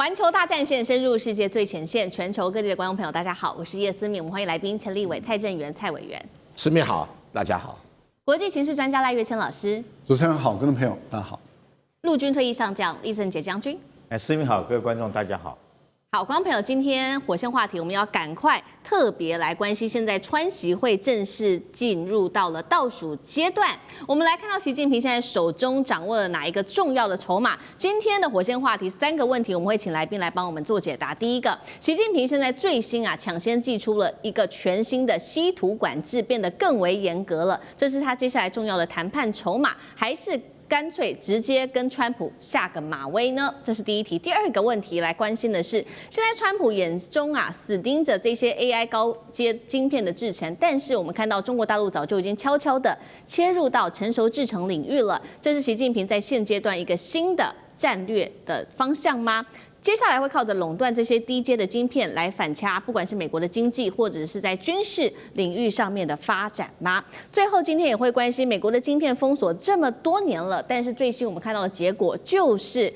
环球大战线深入世界最前线，全球各地的观众朋友，大家好，我是叶思敏，我们欢迎来宾陈立伟、蔡正元、蔡委员。思敏好，大家好。国际情势专家赖岳谦老师。主持人好，观众朋友大家好。陆军退役上将厉正杰将军。思敏好，各位观众大家好。好，观众朋友，今天火线话题我们要赶快特别来关心，现在川习会正式进入到了倒数阶段，我们来看到习近平现在手中掌握了哪一个重要的筹码？今天的火线话题3个问题，我们会请来宾来帮我们做解答。第一个，习近平现在最新抢先祭出了一个全新的稀土管制，变得更为严格了，这是他接下来重要的谈判筹码，还是干脆直接跟川普下个马威呢？这是第一题。第二个问题来关心的是，现在川普眼中死盯着这些 AI 高阶晶片的制程，但是我们看到中国大陆早就已经悄悄的切入到成熟制程领域了，这是习近平在现阶段一个新的战略的方向吗？接下来会靠着垄断这些低阶的晶片来反掐，不管是美国的经济或者是在军事领域上面的发展吗？最后今天也会关心美国的晶片封锁这么多年了，但是最新我们看到的结果就是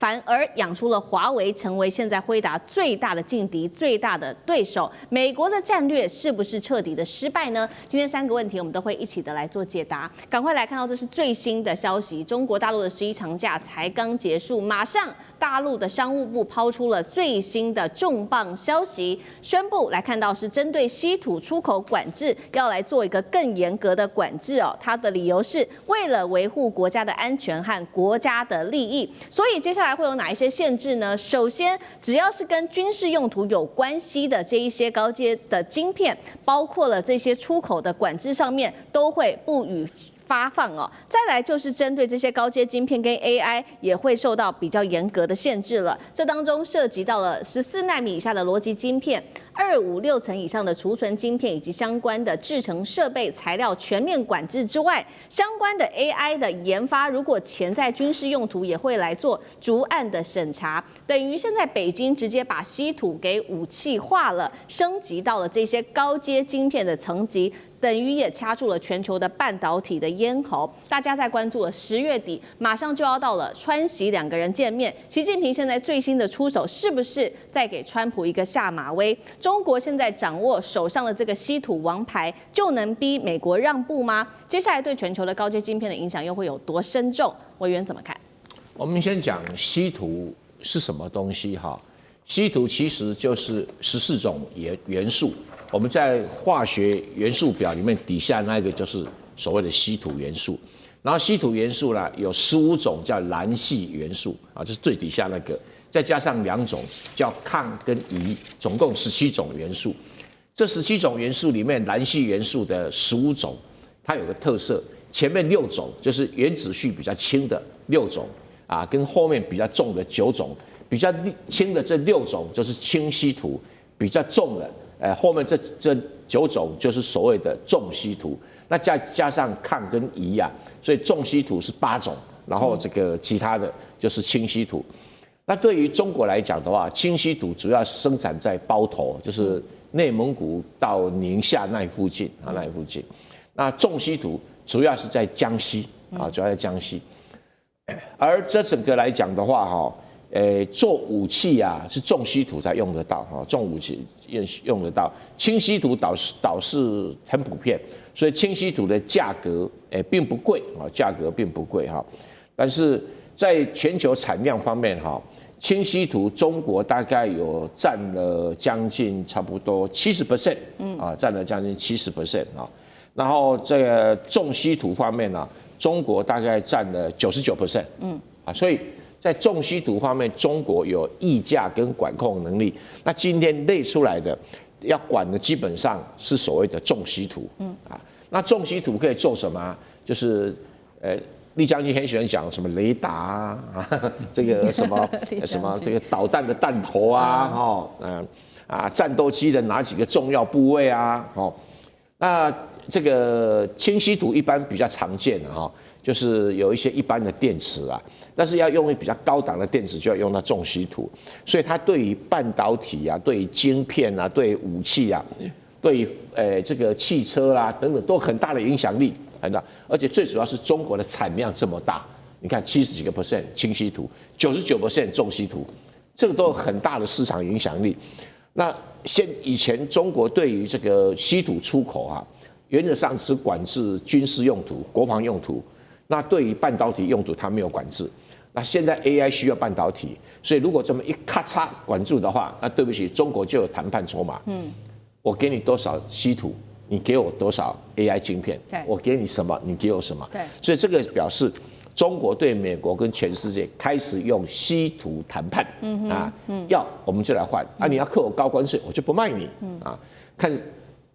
反而养出了华为，成为现在辉达最大的劲敌、最大的对手。美国的战略是不是彻底的失败呢？今天3个问题我们都会一起的来做解答。赶快来看到这是最新的消息，中国大陆的11长假才刚结束，马上大陆的商务部抛出了最新的重磅消息，宣布来看到是针对稀土出口管制要来做一个更严格的管制哦。它的理由是为了维护国家的安全和国家的利益，所以接下来会有哪一些限制呢？首先，只要是跟军事用途有关系的这一些高阶的晶片，包括了这些出口的管制上面，都会不予发放哦。再来就是针对这些高阶晶片跟 AI 也会受到比较严格的限制了。这当中涉及到了14奈米以下的逻辑晶片、256层以上的储存晶片以及相关的制程设备材料全面管制之外，相关的 AI 的研发，如果潜在军事用途，也会来做逐案的审查。等于现在北京直接把稀土给武器化了，升级到了这些高阶晶片的层级。等于也掐住了全球的半导体的咽喉。大家在关注了10月底，马上就要到了川习2个人见面。习近平现在最新的出手，是不是在给川普一个下马威？中国现在掌握手上的这个稀土王牌，就能逼美国让步吗？接下来对全球的高阶晶片的影响又会有多深重？委员怎么看？我们先讲稀土是什么东西哈？稀土其实就是14种元素。我们在化学元素表里面底下那个就是所谓的稀土元素，然后稀土元素呢有15种叫镧系元素啊，这是最底下那个，再加上2种叫抗跟乙，总共17种元素。这17种元素里面，镧系元素的15种，它有个特色，前面6种就是原子序比较轻的6种啊，跟后面比较重的9种，比较轻的这6种就是轻稀土，比较重的。后面这9种就是所谓的重稀土，那再加上抗跟乙所以重稀土是8种，然后这个其他的就是轻稀土。那对于中国来讲的话，轻稀土主要生产在包头，就是内蒙古到宁夏那附近那附近。那重稀土主要是在江西主要在江西。而这整个来讲的话做武器是重稀土才用得到重武器用得到，轻稀土倒是很普遍，所以轻稀土的价格并不贵价格并不贵但是在全球产量方面轻稀土中国大概有占了将近差不多70%，占了将近70%然后这个重稀土方面中国大概占了99%，所以在重稀土方面，中国有议价跟管控能力。那今天列出来的要管的基本上是所谓的重稀土，那重稀土可以做什么？就是厉将军很喜欢讲什么雷达这个什么这个导弹的弹头战斗机的哪几个重要部位那这个轻稀土一般比较常见的就是有一些一般的电池但是要用比较高档的电池就要用到重稀土，所以它对于半导体对于晶片对于武器对于这个汽车等等都很大的影响力，很大。而且最主要是中国的产量这么大，你看70几个%轻稀土，99% 重稀土，这个都有很大的市场影响力。那以前中国对于这个稀土出口啊，原则上是管制军事用途、国防用途。那对于半导体用途，它没有管制。那现在 AI 需要半导体，所以如果这么一咔嚓管住的话，那对不起，中国就有谈判筹码。我给你多少稀土，你给我多少 AI 晶片，我给你什么，你给我什么。所以这个表示中国对美国跟全世界开始用稀土谈判。要我们就来换啊，你要扣我高关税，我就不卖你。看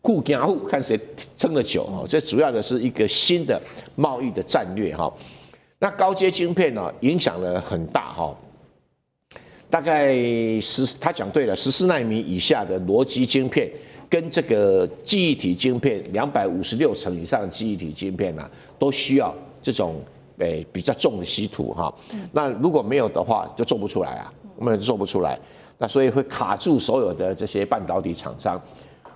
互加互，看谁撑得久。这主要的是一个新的贸易的战略哈。那高阶晶片呢，影响了很大哈。大概他讲对了，14奈米以下的逻辑晶片跟这个记忆体晶片256层以上的记忆体晶片呢，都需要这种比较重的稀土哈。那如果没有的话，就做不出来啊，我们做不出来。那所以会卡住所有的这些半导体厂商。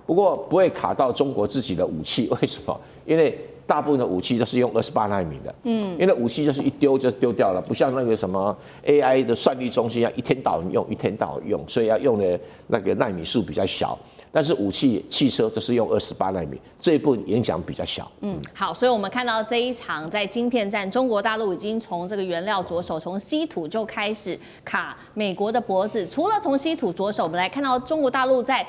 不过不会卡到中国自己的武器，为什么？因为大部分的武器都是用28奈米的，因为武器就是一丢就丢掉了，不像那个什么 AI 的算力中心要一天到晚用，一天到晚用，所以要用的那个奈米数比较小。但是武器、汽车都是用28奈米，这一部分影响比较小。好，所以我们看到这一场在晶片战，中国大陆已经从这个原料着手，从稀土就开始卡美国的脖子。除了从稀土着手，我们来看到中国大陆在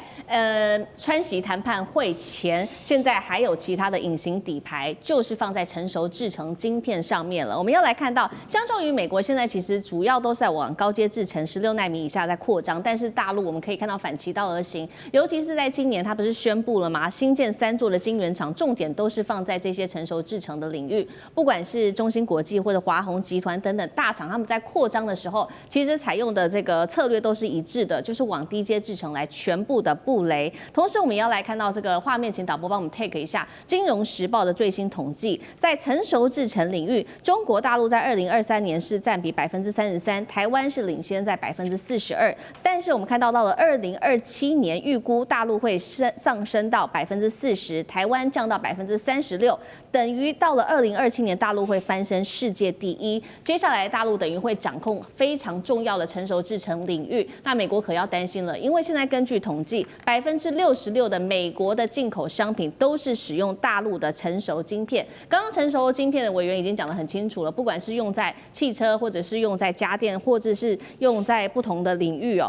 川习谈判会前，现在还有其他的隐形底牌，就是放在成熟制程晶片上面了。我们要来看到，相较于美国，现在其实主要都是在往高阶制程16奈米以下在扩张，但是大陆我们可以看到反其道而行，尤其是在今年，他不是宣布了吗？新建3座的晶圆厂，重点都是放在这些成熟制程的领域。不管是中芯国际或者华虹集团等等大厂，他们在扩张的时候，其实采用的这个策略都是一致的，就是往低阶制程来全部的布雷。同时，我们也要来看到这个画面，请导播帮我们 take 一下《金融时报》的最新统计，在成熟制程领域，中国大陆在2023年是占比33%，台湾是领先在42%。但是我们看到了2027年，预估大陆会上升到40%，台湾降到36%，等于到了2027年，大陆会翻身世界第一。接下来，大陆等于会掌控非常重要的成熟制程领域。那美国可要担心了，因为现在根据统计，66%的美国的进口商品都是使用大陆的成熟晶片。刚刚成熟晶片的委员已经讲得很清楚了，不管是用在汽车，或者是用在家电，或者是用在不同的领域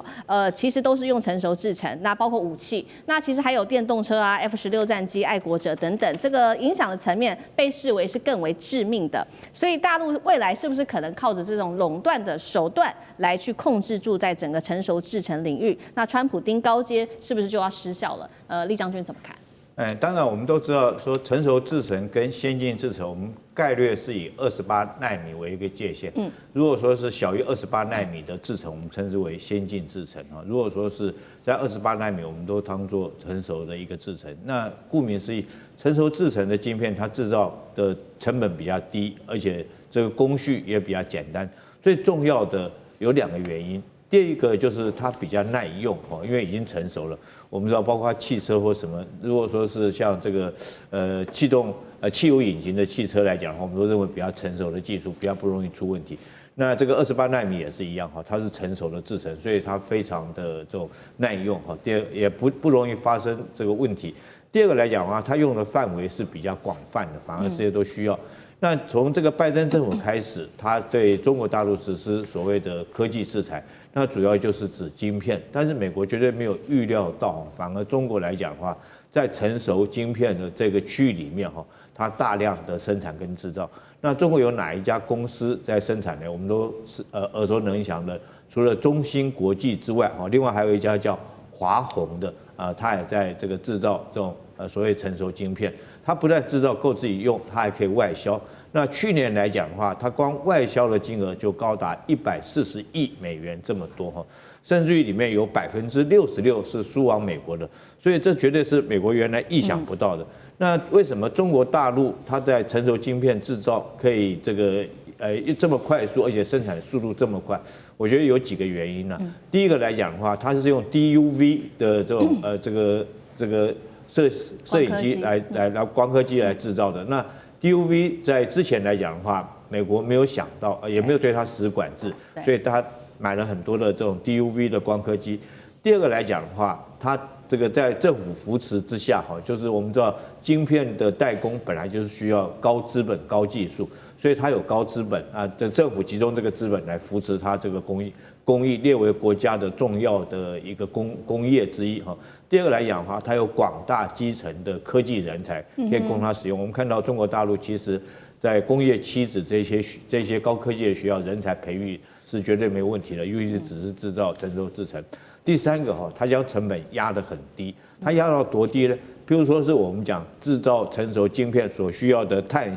其实都是用成熟制程。那包括武器。那其实还有电动车啊、F16战机、爱国者等等，这个影响的层面被视为是更为致命的。所以大陆未来是不是可能靠着这种垄断的手段来去控制住在整个成熟制程领域？那川普盯高阶是不是就要失效了？厉将军怎么看？当然我们都知道说成熟制程跟先进制程，我们概略是以28奈米为一个界限。如果说是小于28奈米的制程，我们称之为先进制程啊。如果说是在28奈米，我们都当作成熟的一个制程。那顾名思义，成熟制程的晶片，它制造的成本比较低，而且这个工序也比较简单。最重要的有2个原因。第一个就是它比较耐用因为已经成熟了。我们知道，包括汽车或什么，如果说是像这个汽油引擎的汽车来讲的话，我们都认为比较成熟的技术，比较不容易出问题。那这个28奈米也是一样它是成熟的制程，所以它非常的这种耐用第二也不容易发生这个问题。第二个来讲的话，它用的范围是比较广泛的，反而这些都需要。那从这个拜登政府开始，他对中国大陆实施所谓的科技制裁，那主要就是指晶片。但是美国绝对没有预料到，反而中国来讲的话，在成熟晶片的这个区域里面它大量的生产跟制造。那中国有哪一家公司在生产呢？我们都是耳熟能详的，除了中芯国际之外另外还有一家叫华虹的它也在这个制造这种所谓成熟晶片。它不但制造够自己用，它还可以外销。那去年来讲的话，它光外销的金额就高达140亿美元这么多甚至于里面有66%是输往美国的，所以这绝对是美国原来意想不到的。那为什么中国大陆它在成熟晶片制造可以这么快速，而且生产速度这么快？我觉得有几个原因呢。第一个来讲的话，它是用 DUV 的这种这个摄影机来光刻机来制造的。那 DUV 在之前来讲的话，美国没有想到，也没有对它实施管制，所以它买了很多的这种 DUV 的光刻机。第二个来讲的话，它这个在政府扶持之下，就是我们知道晶片的代工本来就是需要高资本、高技术，所以它有高资本啊，这政府集中这个资本来扶持它这个工艺列为国家的重要的一个工业之一哈。第二个来讲的话，它有广大基层的科技人才可以供它使用。我们看到中国大陆其实在工业七子这些高科技的学校人才培育是绝对没有问题的，尤其是只是制造、成熟制程。第三个它将成本压得很低，它压到多低呢？譬如说是我们讲制造成熟晶片所需要的碳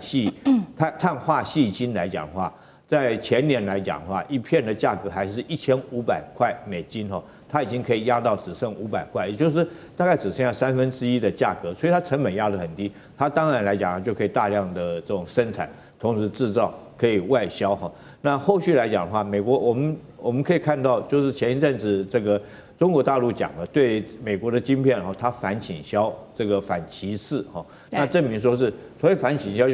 化矽晶来讲的话，在前年来讲的话，一片的价格还是$1500，它已经可以压到只剩500块，也就是大概只剩下1/3的价格，所以它成本压得很低，它当然来讲就可以大量的这种生产，同时制造可以外销哈。那后续来讲的话，美国我们可以看到，就是前一阵子这个中国大陆讲了，对美国的晶片它反倾销，这个反歧视那证明说是所谓反倾销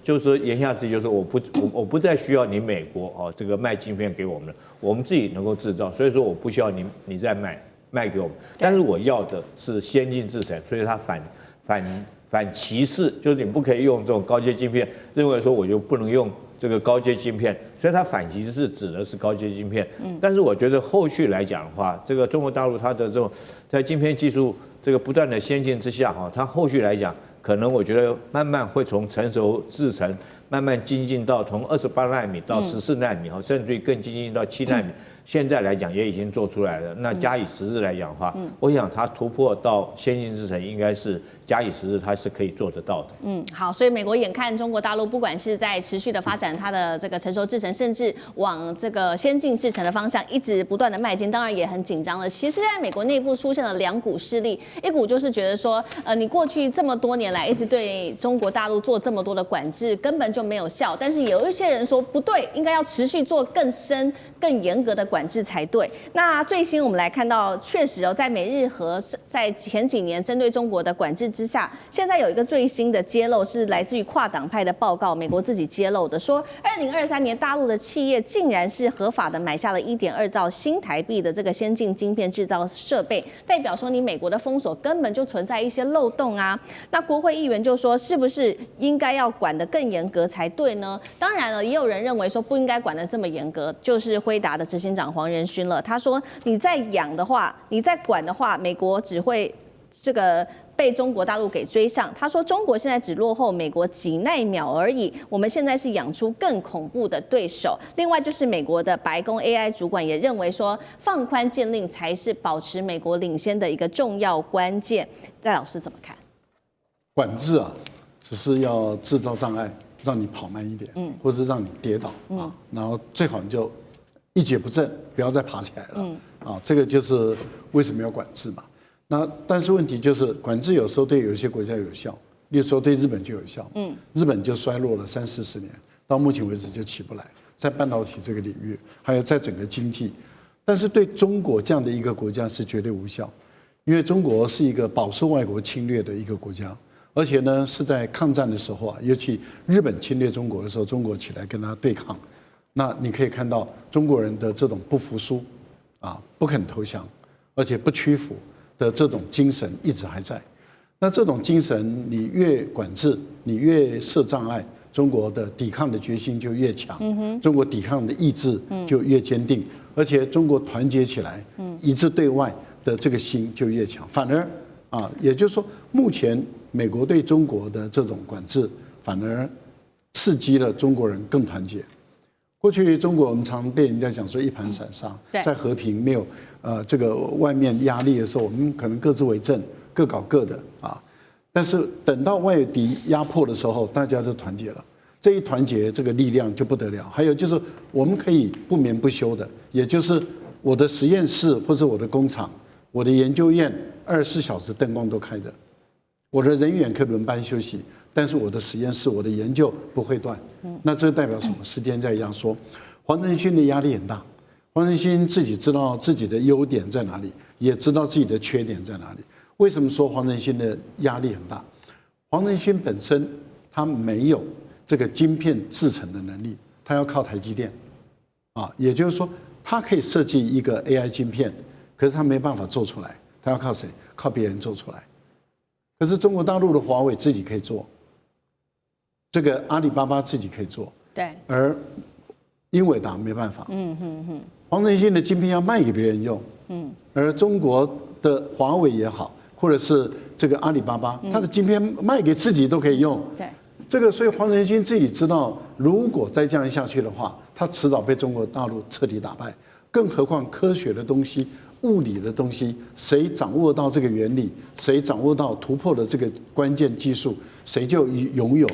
就是言下之意就是我不再需要你美国这个卖晶片给我们了，我们自己能够制造，所以说我不需要你再卖给我们，但是我要的是先进制程，所以它反歧视，就是你不可以用这种高阶晶片，认为说我就不能用这个高阶晶片，所以它反歧视指的是高阶晶片。但是我觉得后续来讲的话，这个中国大陆它的这种在晶片技术这个不断的先进之下它后续来讲，可能我觉得慢慢会从成熟制程慢慢精进到从28奈米到14奈米甚至于更精进到7奈米。现在来讲也已经做出来了，那假以时日来讲的话，我想它突破到先进制程，应该是假以时日它是可以做得到的。好，所以美国眼看中国大陆不管是在持续的发展它的这个成熟制程，甚至往这个先进制程的方向一直不断的迈进，当然也很紧张了。其实，在美国内部出现了2股势力，一股就是觉得说，你过去这么多年来一直对中国大陆做这么多的管制，根本就没有效。但是有一些人说不对，应该要持续做更深、更严格的管制才对。那最新我们来看到，确实在美日和在前几年针对中国的管制之下，现在有一个最新的揭露是来自于跨党派的报告，美国自己揭露的，说2023年大陆的企业竟然是合法的买下了1.2兆新台币的这个先进晶片制造设备，代表说你美国的封锁根本就存在一些漏洞啊。那国会议员就说，是不是应该要管得更严格才对呢？当然了，也有人认为说不应该管得这么严格，就是辉达的执行长黄仁勋了。他说，你再养的话，你再管的话，美国只会这个被中国大陆给追上。他说，中国现在只落后美国几奈秒而已，我们现在是养出更恐怖的对手。另外就是美国的白宫 AI 主管也认为说，放宽禁令才是保持美国领先的一个重要关键。赖老师怎么看？管制只是要制造障碍，让你跑慢一点，或者让你跌倒然后最好你就一蹶不振，不要再爬起来了这个就是为什么要管制嘛。那但是问题就是管制有时候对有些国家有效，例如说对日本就有效，日本就衰落了30-40年，到目前为止就起不来，在半导体这个领域，还有在整个经济，但是对中国这样的一个国家是绝对无效，因为中国是一个饱受外国侵略的一个国家，而且呢是在抗战的时候尤其日本侵略中国的时候，中国起来跟他对抗，那你可以看到中国人的这种不服输不肯投降，而且不屈服的这种精神一直还在。那这种精神，你越管制，你越设障碍，中国的抵抗的决心就越强，中国抵抗的意志就越坚定，而且中国团结起来，一致对外的这个心就越强。反而也就是说，目前美国对中国的这种管制，反而刺激了中国人更团结。过去中国我们常被人家讲说一盘散沙，在和平没有这个外面压力的时候，我们可能各自为政，各搞各的但是等到外敌压迫的时候，大家就团结了。这一团结，这个力量就不得了。还有就是我们可以不眠不休的，也就是我的实验室或者我的工厂、我的研究院24小时灯光都开着，我的人员可以轮班休息。但是我的实验室、我的研究不会断，那这代表什么？时间在压缩。黄仁勋的压力很大，黄仁勋自己知道自己的优点在哪里，也知道自己的缺点在哪里。为什么说黄仁勋的压力很大？黄仁勋本身他没有这个晶片制程的能力，他要靠台积电也就是说，他可以设计一个 AI 晶片，可是他没办法做出来，他要靠谁？靠别人做出来。可是中国大陆的华为自己可以做，这个阿里巴巴自己可以做，对，而英伟达没办法。黄仁勋的晶片要卖给别人用，而中国的华为也好，或者是这个阿里巴巴，它的晶片卖给自己都可以用。对，这个所以黄仁勋自己知道，如果再这样下去的话，他迟早被中国大陆彻底打败。更何况科学的东西、物理的东西，谁掌握到这个原理，谁掌握到突破的这个关键技术，谁就拥有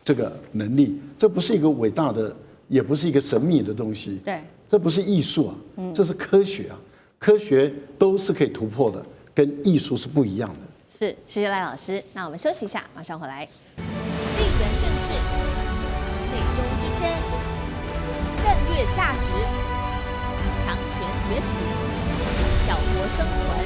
这个能力。这不是一个伟大的，也不是一个神秘的东西。对，这不是艺术啊，这是科学啊。科学都是可以突破的，跟艺术是不一样的。是，谢谢赖老师。那我们休息一下，马上回来。地缘政治、美中之争、战略价值、强权崛起、小国生存，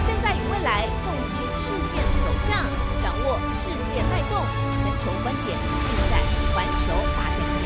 现在与未来洞悉事件走向，掌握世界脉动，全球观点尽在环球大战线。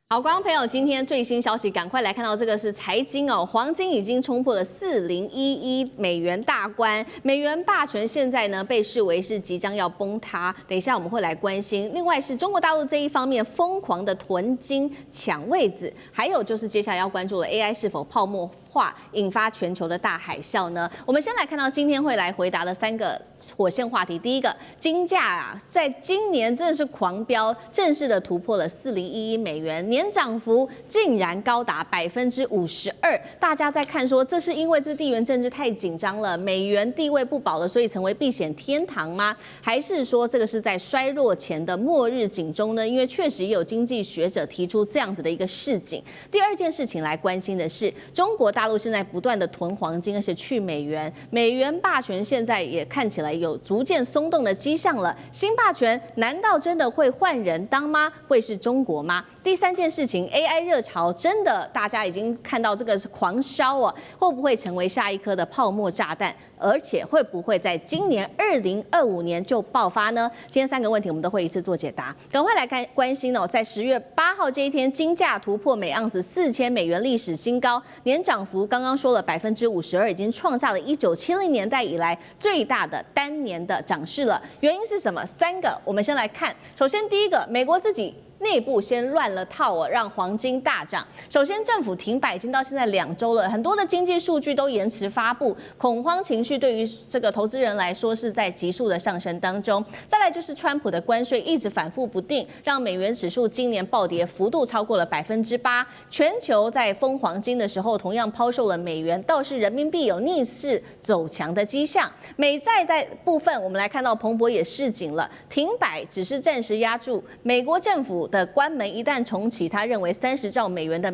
好，观众朋友，今天最新消息，赶快来看到这个是财经哦，黄金已经冲破了4011美元大关，美元霸权现在呢被视为是即将要崩塌。等一下我们会来关心。另外是中国大陆这一方面疯狂的囤金抢位子，还有就是接下来要关注的 AI 是否泡沫化，引发全球的大海啸呢？我们先来看到今天会来回答的3个火线话题。第一个，金价啊，在今年真的是狂飙，正式的突破了4011美元，年涨幅竟然高达52%。大家在看说，这是因为这地缘政治太紧张了，美元地位不保了，所以成为避险天堂吗？还是说这个是在衰弱前的末日警钟呢？因为确实也有经济学者提出这样子的一个示警。第二件事情来关心的是，中国大陆现在不断的囤黄金，而且去美元，美元霸权现在也看起来有逐渐松动的迹象了。新霸权难道真的会换人当吗？会是中国吗？第三件事情 ，AI 热潮真的大家已经看到这个是狂烧哦，会不会成为下一颗的泡沫炸弹？而且会不会在今年2025年就爆发呢？今天3个问题我们都会一次做解答，赶快来关心哦。在10月8号这一天，金价突破每盎司4000美元历史新高，年涨幅刚刚说了52%，已经创下了1970年代以来最大的单年的涨势了。原因是什么？3个，我们先来看。首先第一个，美国自己内部先乱了套哦，让黄金大涨。首先，政府停摆已经到现在2周了，很多的经济数据都延迟发布，恐慌情绪对于这个投资人来说是在急速的上升当中。再来就是川普的关税一直反复不定，让美元指数今年暴跌幅度超过了8%。全球在封黄金的时候，同样抛售了美元，倒是人民币有逆势走强的迹象。美债的部分，我们来看到彭博也示警了，停摆只是暂时压住美国政府的关门，一旦重启，他认为30兆美元的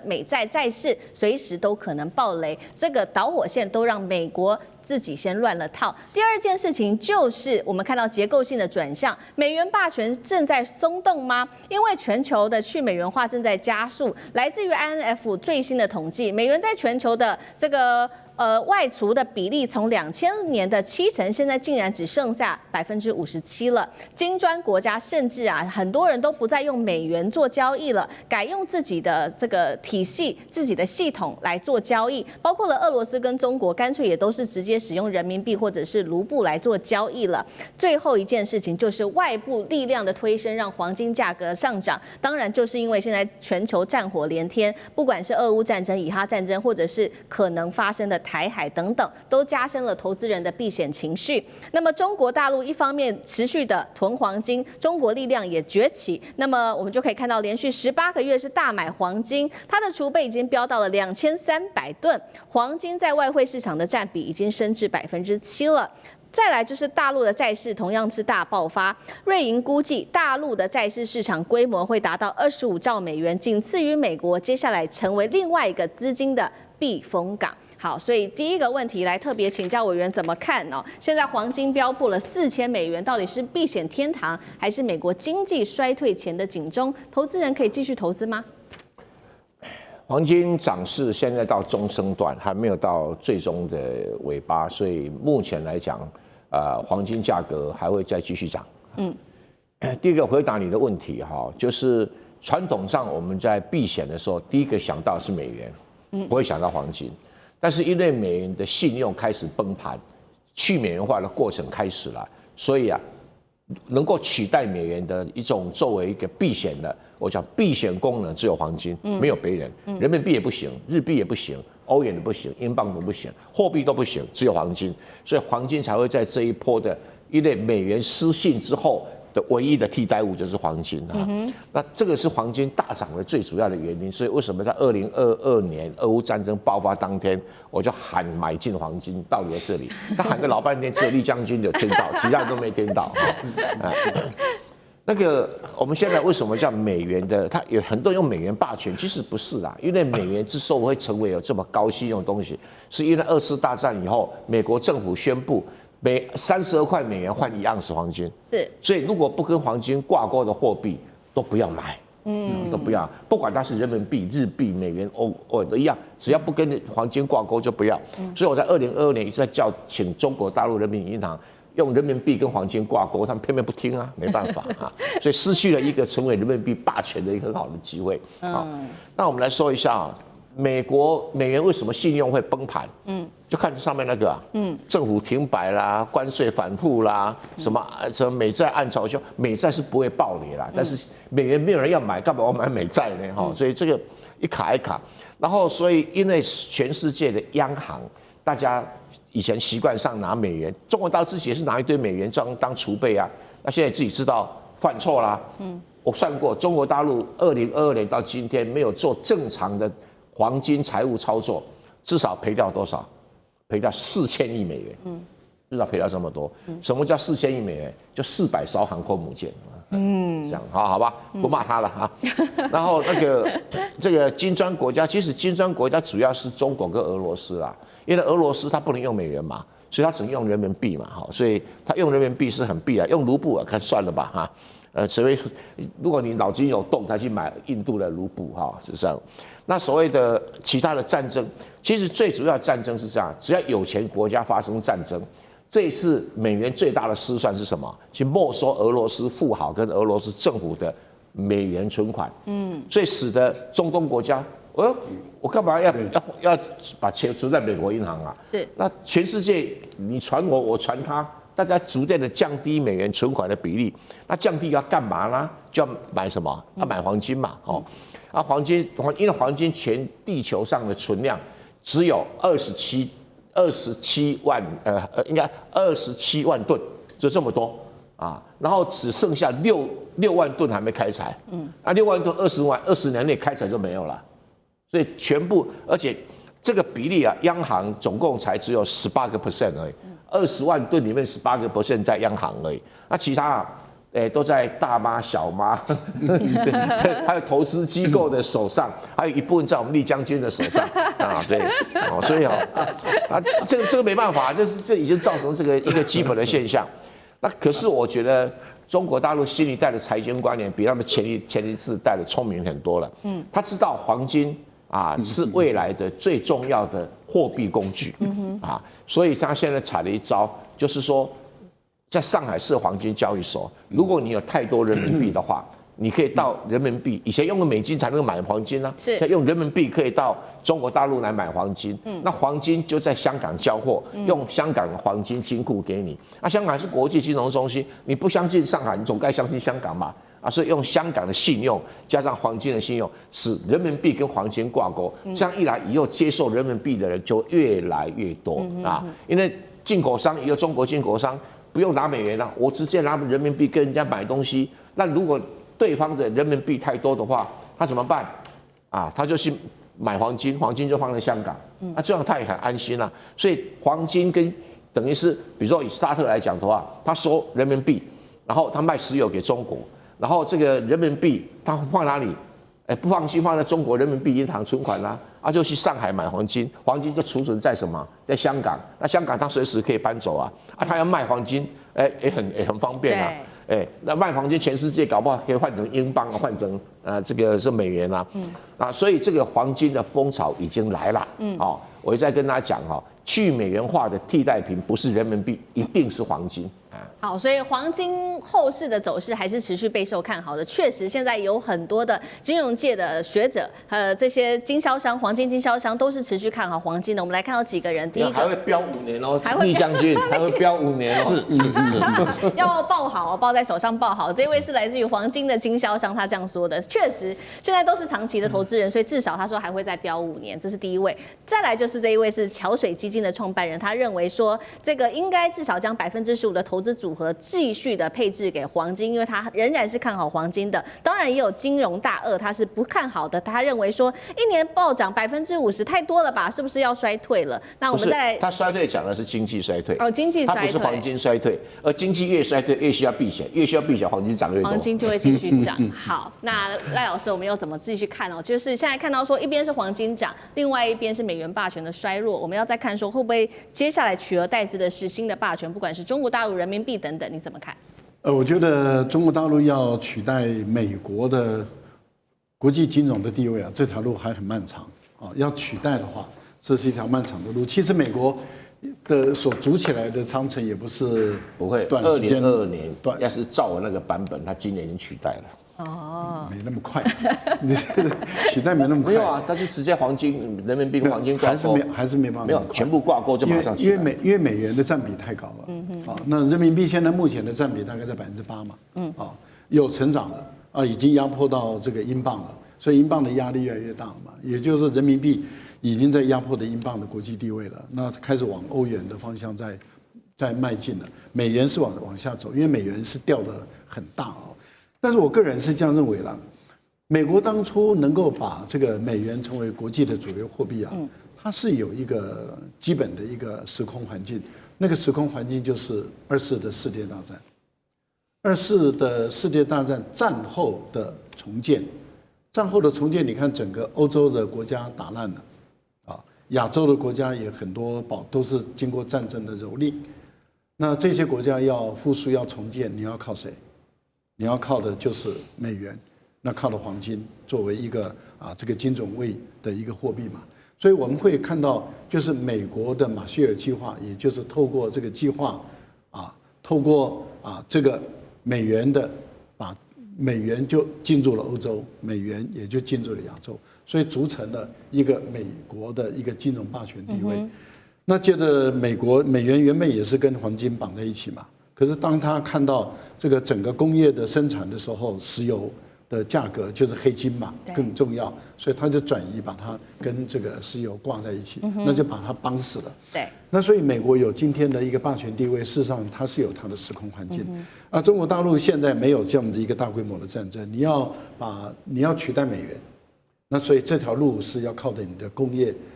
美债债市随时都可能爆雷，这个导火线都让美国自己先乱了套。第二件事情就是我们看到结构性的转向，美元霸权正在松动吗？因为全球的去美元化正在加速。来自于 INF 最新的统计，美元在全球的这个外储的比例从2000年的70%，现在竟然只剩下57%了。金砖国家甚至啊，很多人都不再用美元做交易了，改用自己的这个体系、自己的系统来做交易。包括了俄罗斯跟中国，干脆也都是直接使用人民币或者是卢布来做交易了。最后一件事情就是外部力量的推升，让黄金价格上涨。当然，就是因为现在全球战火连天，不管是俄乌战争、以哈战争，或者是可能发生的台海等等，都加深了投资人的避险情绪。那么中国大陆一方面持续的囤黄金，中国力量也崛起。那么我们就可以看到，连续18个月是大买黄金，它的储备已经飙到了2300吨，黄金在外汇市场的占比已经升至7%了。再来就是大陆的债市同样是大爆发，瑞银估计大陆的债市市场规模会达到25兆美元，仅次于美国，接下来成为另外一个资金的避风港。好，所以第一个问题来特别请教委员怎么看哦？现在黄金飙破了4000美元，到底是避险天堂，还是美国经济衰退前的警钟？投资人可以继续投资吗？黄金涨势现在到中升段，还没有到最终的尾巴，所以目前来讲，黄金价格还会再继续涨。第一个回答你的问题哈，就是传统上我们在避险的时候，第一个想到是美元，不会想到黄金。但是因为美元的信用开始崩盘，去美元化的过程开始了，所以啊，能够取代美元的一种作为一个避险的，我讲避险功能只有黄金，没有别人，人民币也不行，日币也不行，欧元也不行，英镑都不行，货币都不行，只有黄金，所以黄金才会在这一波的，因为美元失信之后的唯一的替代物就是黄金啊。那这个是黄金大涨的最主要的原因。所以为什么在2022年俄乌战争爆发当天，我就喊买进黄金，道理在这里。他喊个老半天，只有李将军有听到，其他人都没听到。那个我们现在为什么叫美元的？它有很多人用美元霸权，其实不是啦。因为美元之所以会成为有这么高信用的东西，是因为2次大战以后，美国政府宣布。每32块美元换1盎司黄金，是，所以如果不跟黄金挂钩的货币都不要买，都不要，不管它是人民币、日币、美元、欧都一样，只要不跟黄金挂钩就不要。所以我在2022年一直在请中国大陆人民银行用人民币跟黄金挂钩，他们偏偏不听啊，没办法啊，所以失去了一个成为人民币霸权的一个很好的机会。好，那我们来说一下啊。美元为什么信用会崩盘？就看上面那个政府停摆啦，关税反复啦，什么美债暗潮汹，美债是不会暴跌啦，但是美元没有人要买，干嘛我买美债呢？哈，所以这个一卡一卡，然后所以因为全世界的央行，大家以前习惯上拿美元，中国大陆自己也是拿一堆美元当储备啊，那现在自己知道犯错啦，我算过，中国大陆2022年到今天没有做正常的。黄金财务操作至少赔掉多少？赔掉4000亿美元，至少赔掉这么多。什么叫4000亿美元？就400艘航空母舰，这样好吧，不骂他了哈。然后这个金砖国家，其实金砖国家主要是中国跟俄罗斯啦，因为俄罗斯它不能用美元嘛，所以它只能用人民币嘛，哈，所以它用人民币是很必然，用卢布啊，看算了吧哈。所谓如果你脑筋有洞，才去买印度的卢布哈，是这样。那所谓的其他的战争，其实最主要战争是这样：只要有钱国家发生战争，这一次美元最大的失算是什么？去没收俄罗斯富豪跟俄罗斯政府的美元存款，所以使得中东国家，我干嘛要把钱存在美国银行啊？是，那全世界你传我，我传他。大家逐渐的降低美元存款的比例，那降低要干嘛呢？就要买什么？要买黄金嘛，黄金，因为黄金全地球上的存量只有27万，应该27万吨，就这么多啊，然后只剩下6万吨还没开采，那6万吨20年内开采就没有了，所以全部，而且这个比例啊，央行总共才只有18% 而已。20万吨里面18% 在央行而已，那其他都在大妈、小妈，还有投资机构的手上，还有一部分在我们丽将军的手上啊，对，所以这个没办法，这已经造成这个一个基本的现象。那可是我觉得中国大陆新一代的财经官员比他们前一次代的聪明很多了，他知道黄金。是未来的最重要的货币工具，所以他现在采了一招，就是说，在上海市黄金交易所，如果你有太多人民币的话，你可以到人民币，以前用美金才能买黄金呢，现在用人民币可以到中国大陆来买黄金，那黄金就在香港交货，用香港的黄金金库给你，那香港是国际金融中心，你不相信上海，你总该相信香港嘛。所以用香港的信用加上黄金的信用，使人民币跟黄金挂钩，这样一来以后接受人民币的人就越来越多因为进口商也有中国进口商不用拿美元了，我直接拿人民币跟人家买东西。那如果对方的人民币太多的话，他怎么办？他就去买黄金，黄金就放在香港，这样他也很安心了。所以黄金跟等于是，比如说以沙特来讲的话，他收人民币，然后他卖石油给中国。然后这个人民币他放哪里？不放心放在中国人民币银行存款啦，就去上海买黄金，黄金就储存在什么？在香港。那香港他随时可以搬走他要卖黄金，也很方便啊。那卖黄金，全世界搞不好可以换成英镑换成这个是美元所以这个黄金的风潮已经来了。我再跟大家讲去美元化的替代品不是人民币，一定是黄金。好，所以黄金后市的走势还是持续备受看好的。确实，现在有很多的金融界的学者，这些经销商、黄金经销商都是持续看好黄金的。我们来看到几个人，第一个还会飙5年哦，还会厉将军还会飙5年哦，是要抱好，抱在手上抱好。这位是来自于黄金的经销商，他这样说的。确实，现在都是长期的投资人，所以至少他说还会再飙5年，这是第一位。再来就是这一位是桥水基金的创办人，他认为说这个应该至少将15%的投资组合继续的配置给黄金，因为他仍然是看好黄金的。当然也有金融大鳄，他是不看好的，他认为说一年暴涨50%太多了吧，是不是要衰退了？那我们再来，他衰退讲的是经济衰退哦，经济衰退，它不是黄金衰退，而经济越衰退越需要避险，越需要避险，黄金涨越多，黄金就会继续涨。好，那赖老师，我们又怎么继续看哦？就是现在看到说一边是黄金涨，另外一边是美元霸权的衰弱，我们要再看说会不会接下来取而代之的是新的霸权，不管是中国大陆人民币等等，你怎么看？我觉得中国大陆要取代美国的国际金融的地位啊，这条路还很漫长啊。要取代的话，这是一条漫长的路。其实美国的所筑起来的长城也不是不会短时间，2022年要是照我那个版本，它今年已经取代了。哦，没那么快，你这个取代没那么快。没有啊，它就直接黄金、人民币跟黄金挂钩，还是没办法，没有全部挂钩就马上起来。因为美元的占比太高了，那人民币现在目前的占比大概在8%嘛，有成长的啊，已经压迫到这个英镑了，所以英镑的压力越来越大了嘛，也就是人民币已经在压迫的英镑的国际地位了，那开始往欧元的方向在迈进了，美元是往下走，因为美元是掉得很大啊。但是我个人是这样认为啦，美国当初能够把这个美元成为国际的主流货币啊，它是有一个基本的一个时空环境，那个时空环境就是2次的世界大战，2次的世界大战战后的重建，战后的重建，你看整个欧洲的国家打烂了，啊，亚洲的国家也很多都是经过战争的蹂躏，那这些国家要复苏要重建，你要靠谁？你要靠的就是美元，那靠的黄金作为一个这个金总位的一个货币嘛，所以我们会看到，就是美国的马歇尔计划，也就是透过这个计划透过这个美元的，把美元就进入了欧洲，美元也就进入了亚洲，所以组成了一个美国的一个金融霸权地位。那接着美元原本也是跟黄金绑在一起嘛。可是当他看到这个整个工业的生产的时候，石油的价格就是黑金嘛更重要，所以他就转移把它跟这个石油挂在一起，那就把它绑死了。对，那所以美国有今天的一个霸权地位，事实上它是有它的时空环境。中国大陆现在没有这样的一个大规模的战争，你要取代美元，那所以这条路是要靠着你的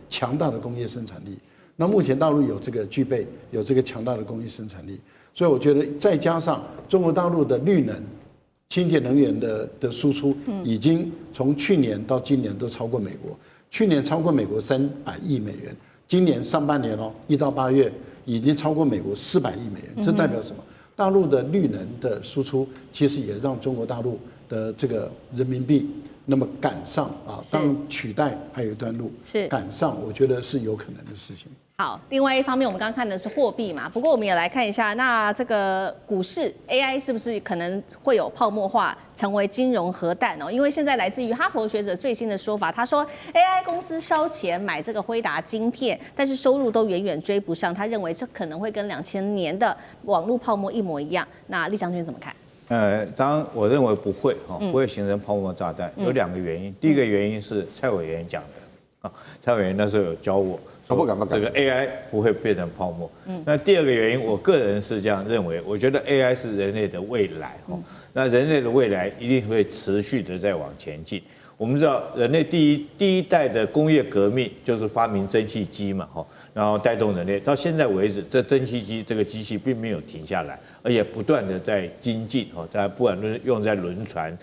强大的工业生产力。那目前大陆有这个具备有这个强大的工业生产力。所以我觉得，再加上中国大陆的绿能、清洁能源的输出，已经从去年到今年都超过美国。去年超过美国300亿美元，今年上半年1到8月已经超过美国400亿美元。这代表什么？大陆的绿能的输出，其实也让中国大陆的这个人民币那么赶上当然取代还有一段路，赶上我觉得是有可能的事情。好，另外一方面，我们刚刚看的是货币嘛，不过我们也来看一下，那这个股市 AI 是不是可能会有泡沫化，成为金融核弹哦？因为现在来自于哈佛学者最新的说法，他说 AI 公司烧钱买这个辉达晶片，但是收入都远远追不上，他认为这可能会跟2000年的网络泡沫一模一样。那厉将军怎么看？当然我认为不会不会形成泡沫炸弹，有2个原因。第一个原因是蔡委员讲的蔡委员那时候有教我。这个 AI 不会变成泡沫。那第2个原因，我个人是这样认为，我觉得 AI 是人类的未来。那人类的未来一定会持续的在往前进。我们知道，人类第一代的工业革命就是发明蒸汽机嘛，然后带动人类到现在为止，这蒸汽机这个机器并没有停下来，而且不断的在精进。不管用在轮船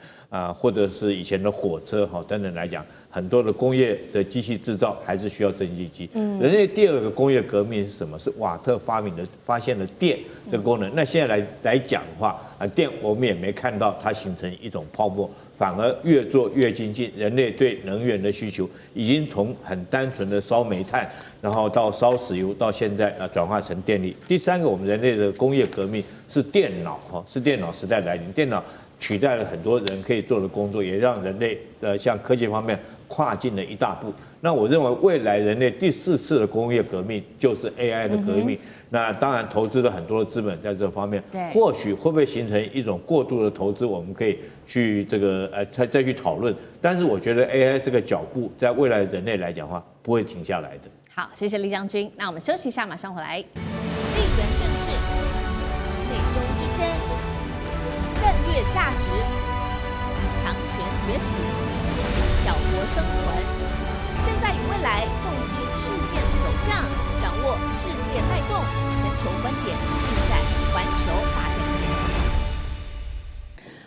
或者是以前的火车等等来讲。很多的工业的机器制造还是需要蒸汽机。人类第2个工业革命是什么？是瓦特发现了电这个功能。那现在来讲的话，电我们也没看到它形成一种泡沫，反而越做越精进。人类对能源的需求已经从很单纯的烧煤炭，然后到烧石油，到现在转化成电力。第三个，我们人类的工业革命是电脑是电脑时代来临，电脑取代了很多人可以做的工作，也让人类向科技方面跨进了一大步。那我认为未来人类第4次的工业革命就是 AI 的革命。那当然投资了很多的资本在这方面，或许会不会形成一种过度的投资，我们可以去这个再去讨论。但是我觉得 AI 这个脚步在未来人类来讲的话，不会停下来的。好，谢谢李将军。那我们休息一下，马上回来。地缘政治、美中之争、战略价值、强权崛起、小国生存。现在与未来洞悉事件走向，掌握世界脉动，全球观点尽在环球大战线。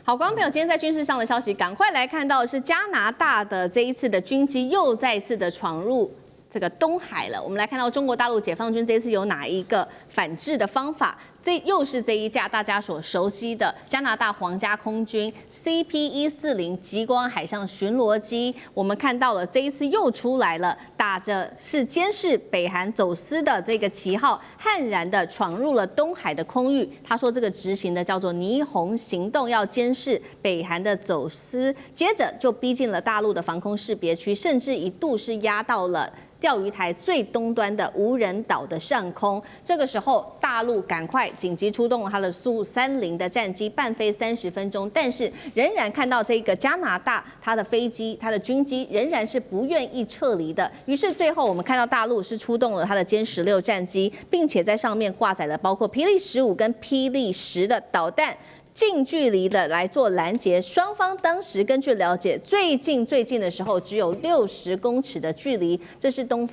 好，观众朋友，今天在军事上的消息，赶快来看到的是加拿大的这一次的军机又再次的闯入这个东海了。我们来看到中国大陆解放军这一次有哪一个反制的方法？这又是这一架大家所熟悉的加拿大皇家空军 CP-140极光海上巡逻机。我们看到了这一次又出来了，打着是监视北韩走私的这个旗号，悍然的闯入了东海的空域。他说这个执行的叫做霓虹行动，要监视北韩的走私，接着就逼近了大陆的防空识别区，甚至一度是压到了钓鱼台最东端的无人岛的上空。这个时候，大陆赶快紧急出动了它的苏30的战机，伴飞30分钟，但是仍然看到这个加拿大它的飞机、它的军机仍然是不愿意撤离的。于是最后我们看到大陆是出动了它的歼16战机，并且在上面挂载了包括霹雳15跟霹雳10的导弹。近距离的来做拦截，双方当时根据了解，最近的时候只有60公尺的距离，这是中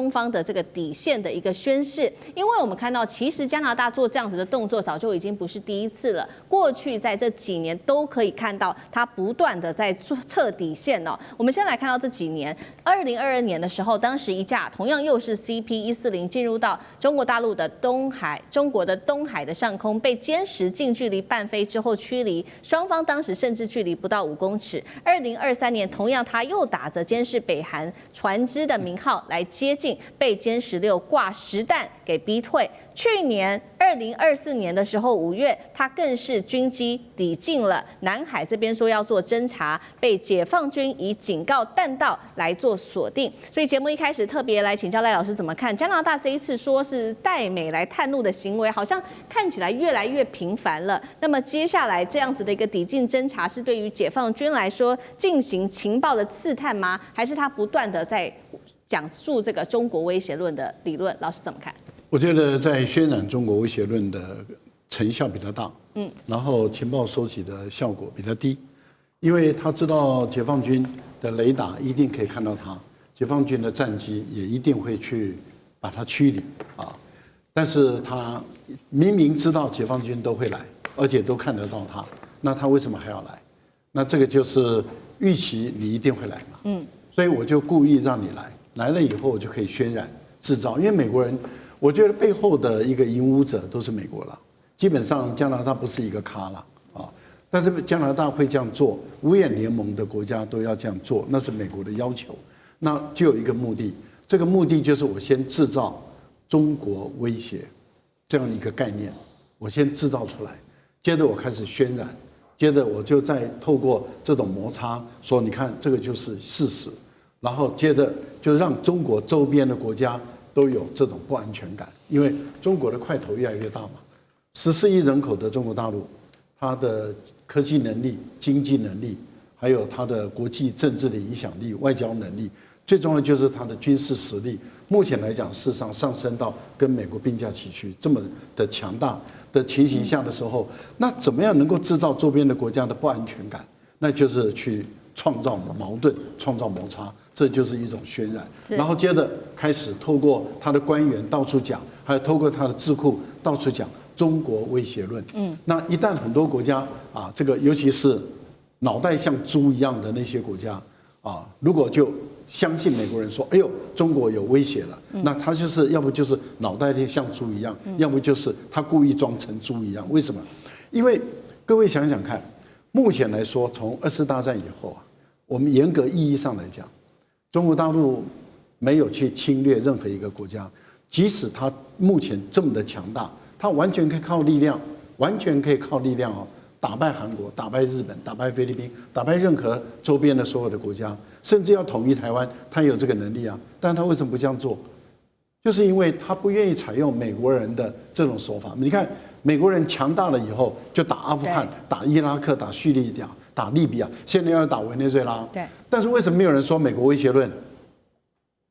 方的这个底线的一个宣示。因为我们看到，其实加拿大做这样子的动作早就已经不是第一次了，过去在这几年都可以看到它不断的在测底线哦。我们先来看到这几年，2022年的时候，当时一架同样又是 CP-140进入到中国大陆的中国的东海的上空，被歼10近距离伴飞之后驱离，双方当时甚至距离不到5公尺。2023年，同样他又打着监视北韩船只的名号来接近，被歼16挂实弹给逼退。去年2024年的时候，5月，他更是军机抵近了南海这边，说要做侦查，被解放军以警告弹道来做锁定。所以节目一开始特别来请教赖老师怎么看加拿大这一次说是带美来探路的行为，好像看起来越来越频繁了。那么接下来这样子的一个抵近侦查，是对于解放军来说进行情报的刺探吗？还是他不断的在讲述这个中国威胁论的理论？老师怎么看？我觉得在渲染中国威胁论的成效比较大，然后情报收集的效果比较低，因为他知道解放军的雷达一定可以看到他，解放军的战机也一定会去把他驱离啊。但是他明明知道解放军都会来，而且都看得到他，那他为什么还要来？那这个就是预期你一定会来嘛，所以我就故意让你来了以后我就可以渲染制造，因为美国人。我觉得背后的一个引武者都是美国了，基本上加拿大不是一个咖了啊，但是加拿大会这样做，五眼联盟的国家都要这样做，那是美国的要求，那就有一个目的，这个目的就是我先制造中国威胁这样一个概念，我先制造出来，接着我开始渲染，接着我就再透过这种摩擦说，你看这个就是事实，然后接着就让中国周边的国家。都有这种不安全感，因为中国的块头越来越大嘛，14亿人口的中国大陆，它的科技能力、经济能力，还有它的国际政治的影响力、外交能力，最重要的就是它的军事实力。目前来讲，事实上上升到跟美国并驾齐驱这么的强大的情形下的时候，那怎么样能够制造周边的国家的不安全感？那就是去创造矛盾、创造摩擦。这就是一种渲染，然后接着开始透过他的官员到处讲，还有透过他的智库到处讲中国威胁论。那一旦很多国家啊，这个尤其是脑袋像猪一样的那些国家啊，如果就相信美国人说，哎呦，中国有威胁了，那他就是要不就是脑袋像猪一样，要不就是他故意装成猪一样。为什么？因为各位想想看，目前来说，从2次大战以后啊，我们严格意义上来讲，中国大陆没有去侵略任何一个国家，即使它目前这么的强大，它完全可以靠力量，打败韩国、打败日本、打败菲律宾、打败任何周边的所有的国家，甚至要统一台湾，它有这个能力啊。但它为什么不这样做？就是因为他不愿意采用美国人的这种手法。你看，美国人强大了以后，就打阿富汗、打伊拉克、打叙利亚、打利比亚，现在要打委内瑞拉。对。但是为什么没有人说美国威胁论？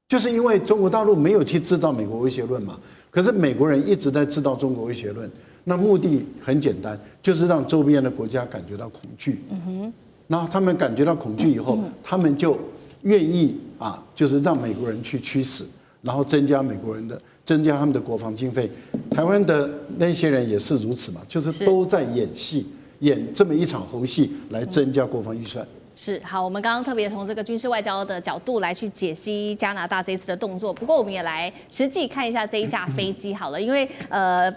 就是因为中国大陆没有去制造美国威胁论嘛。可是美国人一直在制造中国威胁论，那目的很简单，就是让周边的国家感觉到恐惧。然后他们感觉到恐惧以后，他们就愿意就是让美国人去驱使。然后增加他们的国防经费，台湾的那些人也是如此嘛，就是都在演戏，演这么一场猴戏来增加国防预算。是好，我们刚刚特别从这个军事外交的角度来去解析加拿大这一次的动作。不过我们也来实际看一下这一架飞机好了，因为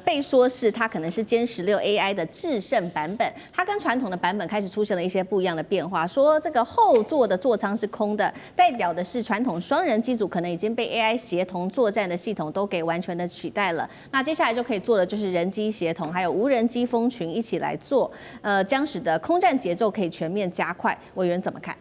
被说是它可能是歼16 AI 的制胜版本，它跟传统的版本开始出现了一些不一样的变化。说这个后座的座舱是空的，代表的是传统双人机组可能已经被 AI 协同作战的系统都给完全的取代了。那接下来就可以做的就是人机协同，还有无人机蜂群一起来做，将使得空战节奏可以全面加快。委员怎么看？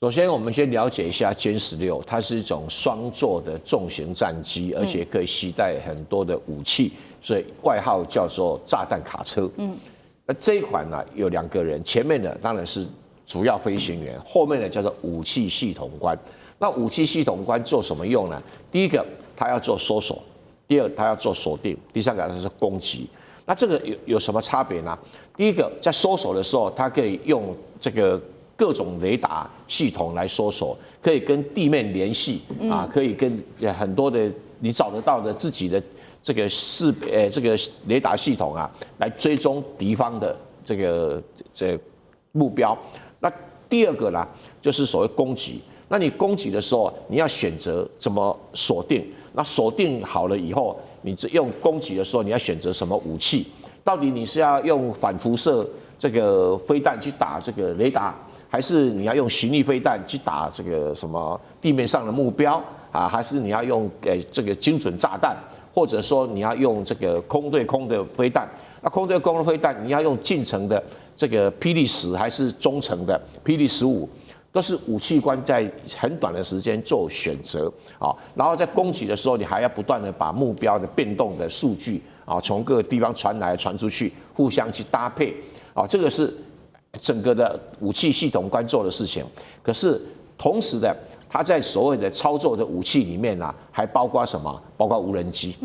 首先，我们先了解一下歼16，它是一种双座的重型战机，而且可以携带很多的武器，所以外号叫做炸弹卡车。那这一款呢，有2个人，前面的当然是主要飞行员，后面的叫做武器系统官。那武器系统官做什么用呢？第一个，他要做搜索；第二，他要做锁定；第三个，他是攻击。那这个有什么差别呢？第一个，在搜索的时候，它可以用这个各种雷达系统来搜索，可以跟地面联系可以跟很多的你找得到的自己的这个这个雷达系统来追踪敌方的这个目标。那第二个呢，就是所谓攻击。那你攻击的时候，你要选择怎么锁定。那锁定好了以后，你用攻击的时候，你要选择什么武器？到底你是要用反辐射这个飞弹去打这个雷达，还是你要用巡弋飞弹去打这个什么地面上的目标还是你要用这个精准炸弹，或者说你要用这个空对空的飞弹？那空对空的飞弹，你要用近程的这个霹雳10还是中程的霹雳15？都是武器官在很短的时间做选择然后在攻击的时候，你还要不断的把目标的变动的数据从各个地方传来传出去，互相去搭配这个是整个的武器系统官做的事情。可是同时的，它在所谓的操作的武器里面还包括什么？包括无人机，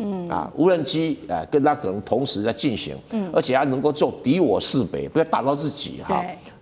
无人机跟它可能同时在进行，而且它能够做敌我识别，不要打到自己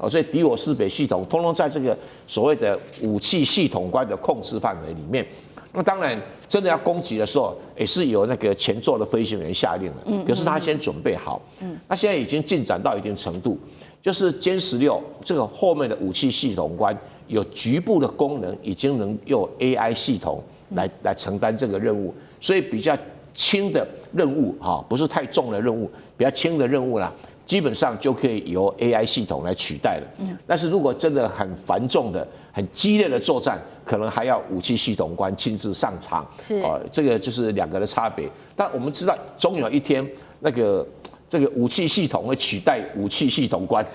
所以敌我识别系统通通在这个所谓的武器系统官的控制范围里面。那当然，真的要攻击的时候，也是由那个前座的飞行员下令的，可是他先准备好。那现在已经进展到一定程度，就是歼16这个后面的武器系统官有局部的功能，已经能用 AI 系统来承担这个任务，所以比较轻的任务不是太重的任务，比较轻的任务啦，基本上就可以由 AI 系统来取代了。但是如果真的很繁重的、很激烈的作战，可能还要武器系统官亲自上场。这个就是2个的差别。但我们知道，终有一天这个武器系统会取代武器系统官，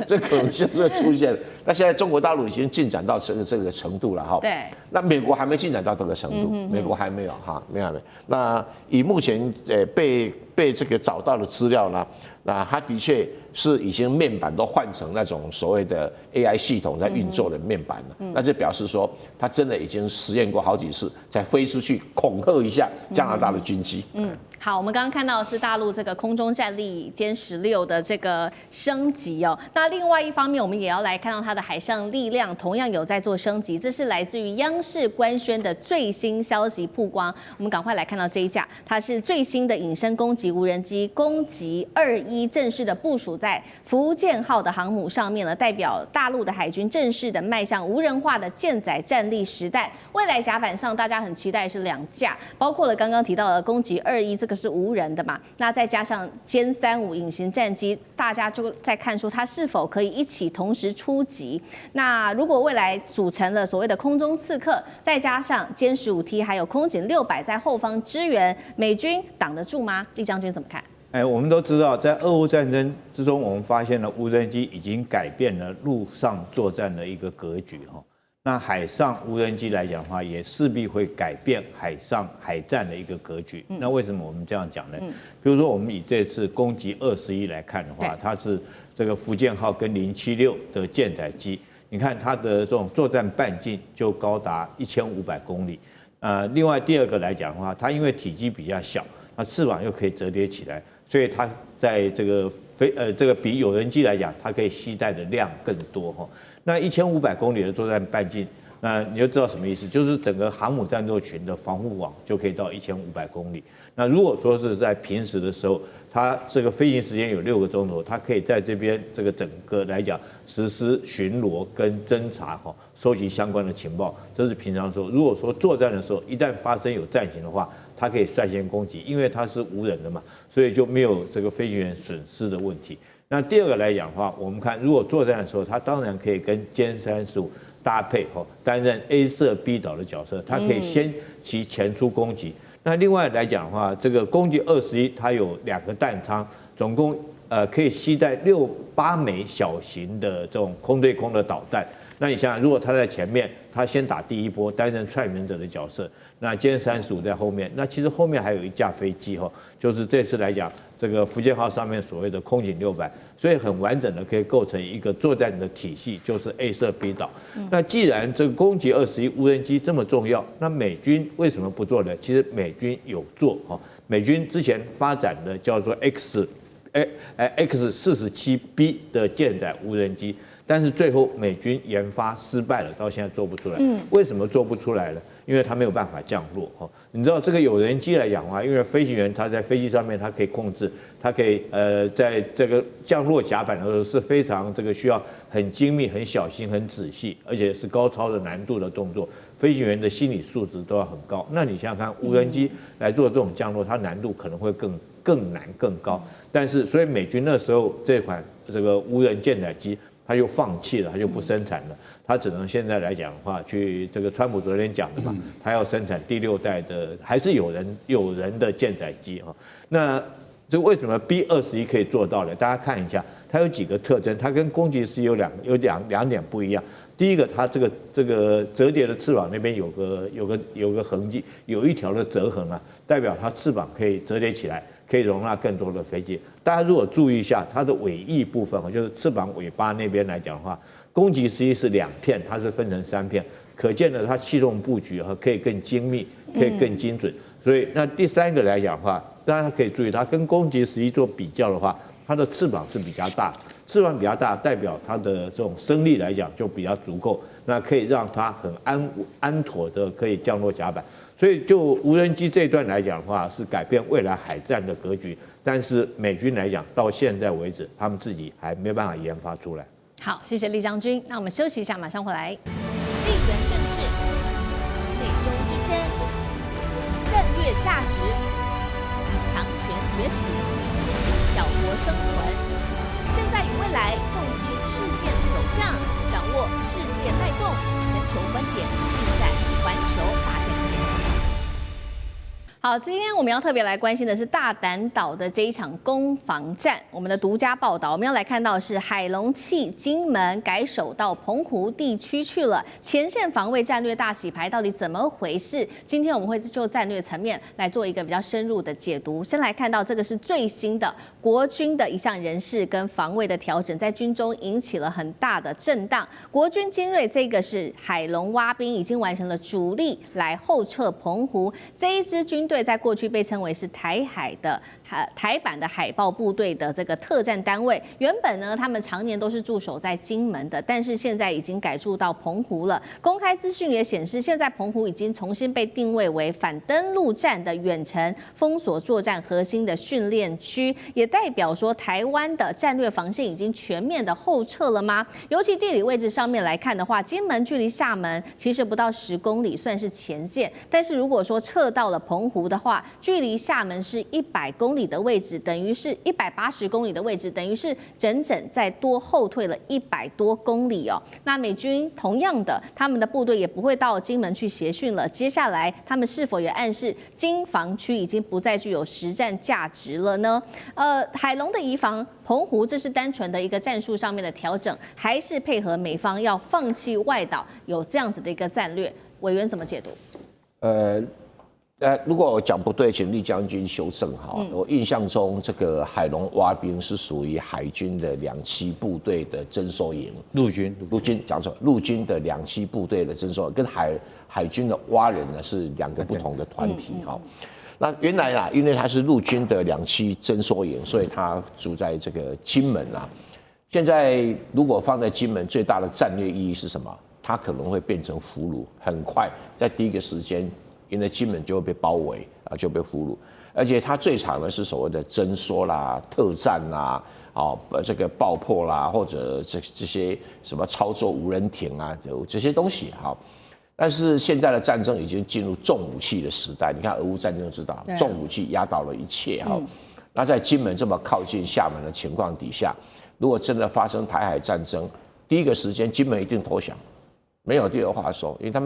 这可能性是会出现的。那现在中国大陆已经进展到这个程度了对。那美国还没进展到这个程度，美国还没有没有。那以目前被这个找到的资料呢，那它的确是已经面板都换成那种所谓的 AI 系统在运作的面板了。那就表示说，它真的已经实验过好几次，才飞出去恐吓一下加拿大的军机。好，我们刚刚看到的是大陆这个空中战力歼16的这个升级那另外一方面，我们也要来看到它的海上力量同样有在做升级，这是来自于央视官宣的最新消息曝光。我们赶快来看到这一架，它是最新的隐身攻击级无人机攻击2-1正式的部署在福建号的航母上面了，代表大陆的海军正式的迈向无人化的舰载战力时代。未来甲板上大家很期待是2架，包括了刚刚提到的攻击2-1，这个是无人的嘛，那再加上歼35隐形战机，大家就在看出它是否可以一起同时出击。那如果未来组成了所谓的空中刺客，再加上歼15T还有空警600在后方支援，美军挡得住吗？厉将军怎么看？我们都知道，在俄乌战争之中，我们发现了无人机已经改变了陆上作战的一个格局哈。那海上无人机来讲的话，也势必会改变海上海战的一个格局。那为什么我们这样讲呢？比如说，我们以这次攻击21来看的话，它是这个福建号跟076的舰载机，你看它的这种作战半径就高达1500公里。另外第二个来讲的话，它因为体积比较小，它翅膀又可以折叠起来，所以它在这个这个比有人机来讲，它可以携带的量更多哈。那1500公里的作战半径，那你就知道什么意思，就是整个航母战斗群的防护网就可以到1500公里。那如果说是在平时的时候，它这个飞行时间有6个钟头，它可以在这边这个整个来讲实施巡逻跟侦察哈，收集相关的情报，这是平常时候。如果说作战的时候，一旦发生有战情的话，它可以率先攻击，因为它是无人的嘛，所以就没有这个飞行员损失的问题。那第二个来讲的话，我们看如果作战的时候，它当然可以跟歼35搭配担任 A 射 B 岛的角色，它可以先其前出攻击。那另外来讲的话，这个攻击21，它有2个弹仓，总共可以携带8枚小型的这种空对空的导弹。那你想想，如果他在前面，他先打第一波，担任踹门者的角色，那歼35在后面，那其实后面还有一架飞机就是这次来讲，这个福建号上面所谓的空警600，所以很完整的可以构成一个作战的体系，就是 A 射 B 岛。那既然这个攻击21无人机这么重要，那美军为什么不做呢？其实美军有做美军之前发展的叫做 X47B 的舰载无人机。但是最后美军研发失败了，到现在做不出来。为什么做不出来了？因为它没有办法降落。你知道这个有人机来讲的话，因为飞行员他在飞机上面，他可以控制，他可以在这个降落甲板的时候是非常这个需要很精密、很小心、很仔细，而且是高超的难度的动作。飞行员的心理素质都要很高。那你想想看，无人机来做这种降落，它难度可能会更难、更高。但是所以美军那时候这款这个无人舰载机，他又放弃了，他就不生产了，他只能现在来讲的话，去这个川普昨天讲的嘛，他要生产第6代的，还是有人的舰载机那这为什么 B21可以做到呢？大家看一下，它有几个特征，它跟攻击师有两点不一样。第一个，它这个折叠的翅膀那边有个痕迹，有一条的折痕啊，代表它翅膀可以折叠起来，可以容纳更多的飞机。大家如果注意一下它的尾翼部分，就是翅膀尾巴那边来讲的话，攻击实际是2片，它是分成3片，可见的它系统布局可以更精密，可以更精准。所以那第3个来讲的话，大家可以注意，它跟攻击11做比较的话，它的翅膀是比较大，翅膀比较大，代表它的这种升力来讲就比较足够，那可以让它很安妥的可以降落甲板。所以就无人机这一段来讲的话，是改变未来海战的格局。但是美军来讲，到现在为止，他们自己还没办法研发出来。好，谢谢厉将军。那我们休息一下，马上回来。地缘政治、美中之争、战略价值、强权崛起、小国生存，现在与未来洞悉事件走向，掌握世界脉动，全球观点尽在环球大战线。好，今天我们要特别来关心的是大胆岛的这一场攻防战。我们的独家报道，我们要来看到的是海龙气金门改守到澎湖地区去了，前线防卫战略大洗牌，到底怎么回事？今天我们会就战略层面来做一个比较深入的解读。先来看到这个是最新的国军的一项人事跟防卫的调整，在军中引起了很大的震荡。国军精锐这个是海龙蛙兵已经完成了主力来后撤澎湖，这一支军队在过去被称为是台海的台版的海豹部队的这个特战单位。原本呢，他们常年都是驻守在金门的，但是现在已经改驻到澎湖了。公开资讯也显示，现在澎湖已经重新被定位为反登陆战的远程封锁作战核心的训练区，也代表说台湾的战略防线已经全面的后撤了吗？尤其地理位置上面来看的话，金门距离厦门其实不到10公里，算是前线。但是如果说撤到了澎湖的话，距离厦门是100公里的位置，等于是180公里的位置，等于是整再多后退了100多公里哦。那美军同样的，他们的部队也不会到金门去协训了。接下来他们是否也暗示金防区已经不再具有实战价值了呢？海龙的移防澎湖，这是单纯的一个战术上面的调整，还是配合美方要放弃外岛，有这样子的一个战略？委员怎么解读？如果我讲不对，请厉将军修正哈。我印象中，这个海龙蛙兵是属于海军的2栖部队的征收营，陆军讲错，陆军的2栖部队的征收营，跟海军的蛙人呢是2个不同的团体哈。那原来啊，因为它是陆军的2栖征收营，所以它住在这个金门啊。现在如果放在金门，最大的战略意义是什么？它可能会变成俘虏，很快在第一个时间。因为金门就会被包围啊，就被俘虏，而且它最常的是所谓的征缩啦、特战啦、这个爆破啦，或者这些什么操作无人艇啊，这些东西哈。但是现在的战争已经进入重武器的时代，你看俄乌战争就知道，重武器压倒了一切哈。那在金门这么靠近厦门的情况底下，如果真的发生台海战争，第一个时间金门一定投降。没有第二话说，因为他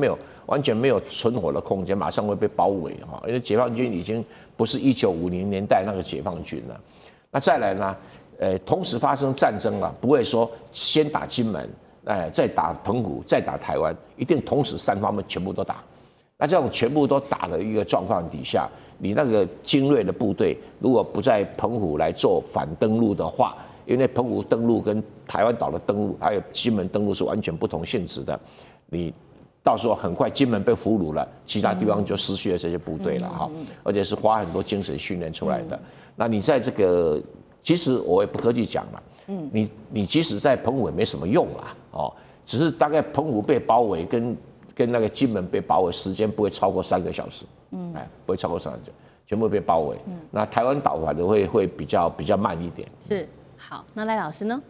完全没有存活的空间，马上会被包围哈。因为解放军已经不是1950年代那个解放军了。那再来呢？同时发生战争了，不会说先打金门，再打澎湖，再打台湾，一定同时3方面全部都打。那这种全部都打的一个状况底下，你那个精锐的部队如果不在澎湖来做反登陆的话，因为澎湖登陆跟台湾岛的登陆还有金门登陆是完全不同性质的。你到时候很快金门被俘虏了，其他地方就失去了这些部队了哈，而且是花很多精神训练出来的。那你在这个，其实我也不客气讲了，你即使在澎湖也没什么用啦，哦，只是大概澎湖被包围跟那个金门被包围时间不会超过3个小时，不会超过3个小时，全部被包围。那台湾岛反正会比较慢一点。是，好，那赖老师呢？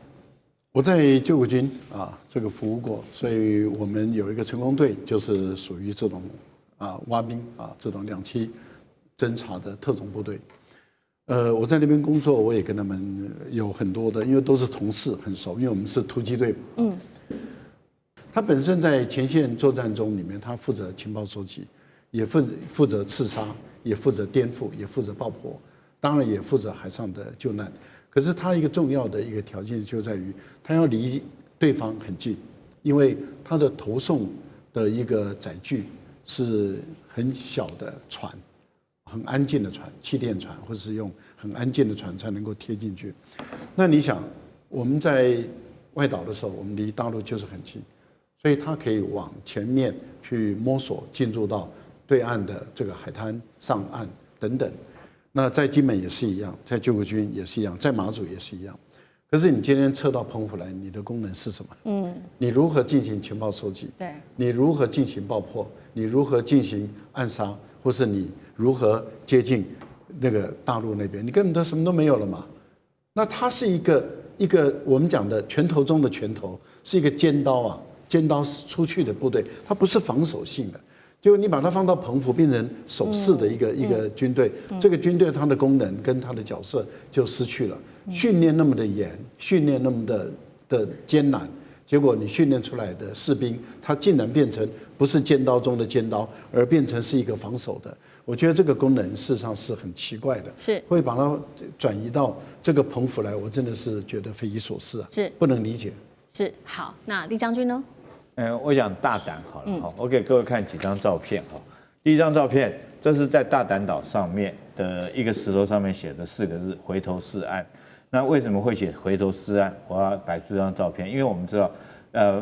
我在救国军这个服务过，所以我们有一个成功队，就是属于这种蛙兵这种2栖侦察的特种部队。我在那边工作，我也跟他们有很多的，因为都是同事，很熟，因为我们是突击队。他本身在前线作战中里面，他负责情报收集，也负责刺杀，也负责颠覆，也负责爆破，当然也负责海上的救难。可是他一个重要的一个条件就在于，他要离对方很近，因为他的投送的一个载具是很小的船，很安静的船，气垫船，或是用很安静的船才能够贴进去。那你想，我们在外岛的时候，我们离大陆就是很近，所以他可以往前面去摸索，进入到对岸的这个海滩、上岸等等。那在金门也是一样，在救国军也是一样，在马祖也是一样。可是你今天撤到澎湖来，你的功能是什么？你如何进行情报收集？对，你如何进行爆破？你如何进行暗杀？或是你如何接近那个大陆那边？你根本都什么都没有了嘛。那它是一个我们讲的拳头中的拳头，是一个尖刀尖刀出去的部队，它不是防守性的。就你把它放到澎湖，变成守势的一个军队，这个军队它的功能跟它的角色就失去了。训练那么的严，训练那么的艰难，结果你训练出来的士兵，他竟然变成不是尖刀中的尖刀，而变成是一个防守的。我觉得这个功能事实上是很奇怪的，是会把它转移到这个澎湖来，我真的是觉得匪夷所思是不能理解。是好，那厉将军呢？我想大胆好了，我给各位看几张照片哈。第一张照片，这是在大胆岛上面的一个石头上面写的4个字“回头是岸”。那为什么会写“回头是岸”？我要摆出这张照片，因为我们知道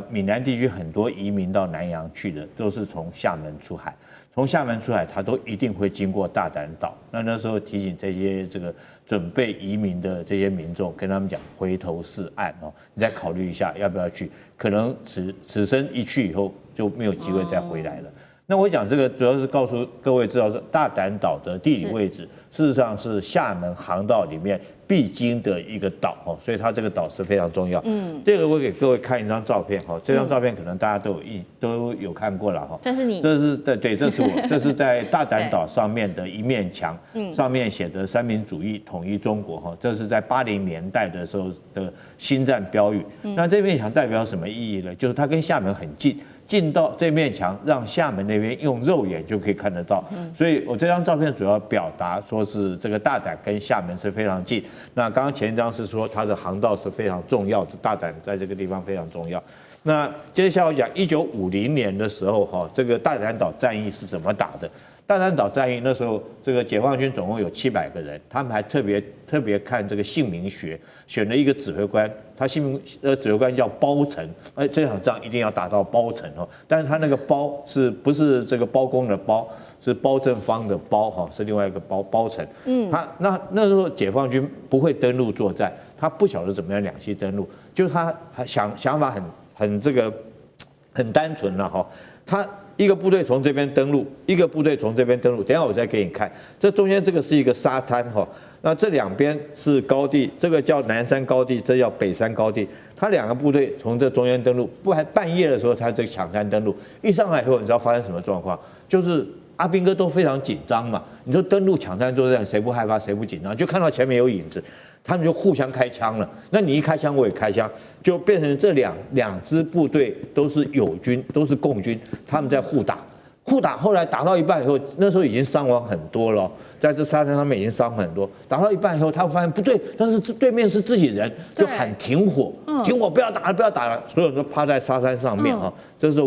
闽南地区很多移民到南洋去的，都是从厦门出海。从厦门出海，他都一定会经过大胆岛。那时候提醒这些这个准备移民的这些民众，跟他们讲回头是岸哦，你再考虑一下要不要去。可能此生一去以后就没有机会再回来了。那我讲这个主要是告诉各位知道，是大胆岛的地理位置，事实上是厦门航道里面必经的一个岛哦，所以它这个岛是非常重要。这个我给各位看一张照片哈，这张照片可能大家都有看过了哈。这是你？这是对，这是我，这是在大胆岛上面的一面墙，上面写的三民主义统一中国哈，这是在80年代的时候的新战标语。那这面墙代表什么意义呢？就是它跟厦门很近。进到这面墙，让厦门那边用肉眼就可以看得到。所以我这张照片主要表达说是这个大胆跟厦门是非常近。那刚刚前一张是说它的航道是非常重要，是大胆在这个地方非常重要。那接下来我讲1950年的时候，哈，这个大胆岛战役是怎么打的？大胆岛战役那时候，这个解放军总共有700个人，他们还特别看这个姓名学，选了一个指挥官，他指挥官叫包成，这场仗一定要打到包成哦。但是他那个包不是这个包公的包，是包正方的包哈，是另外一个包成。他那时候解放军不会登陆作战，他不晓得怎么样两栖登陆，就是他想法很单纯了哈，他。一个部队从这边登陆，一个部队从这边登陆。等一下我再给你看，这中间这个是一个沙滩哈，那这两边是高地，这个叫南山高地，这叫北山高地。他两个部队从这中间登陆，半夜的时候他这个抢滩登陆，一上来以后你知道发生什么状况？就是阿兵哥都非常紧张嘛。你说登陆抢滩作战，谁不害怕，谁不紧张？就看到前面有影子。他们就互相开枪了，那你一开枪我也开枪，就变成这两支部队都是友军，都是共军，他们在互打，后来打到一半以后，那时候已经伤亡很多了，在这沙滩上面已经伤很多，打到一半以后，他发现不对，但是对面是自己人，就喊停火，停火，不要打了，不要打了，所有人都趴在沙滩上面哈，这时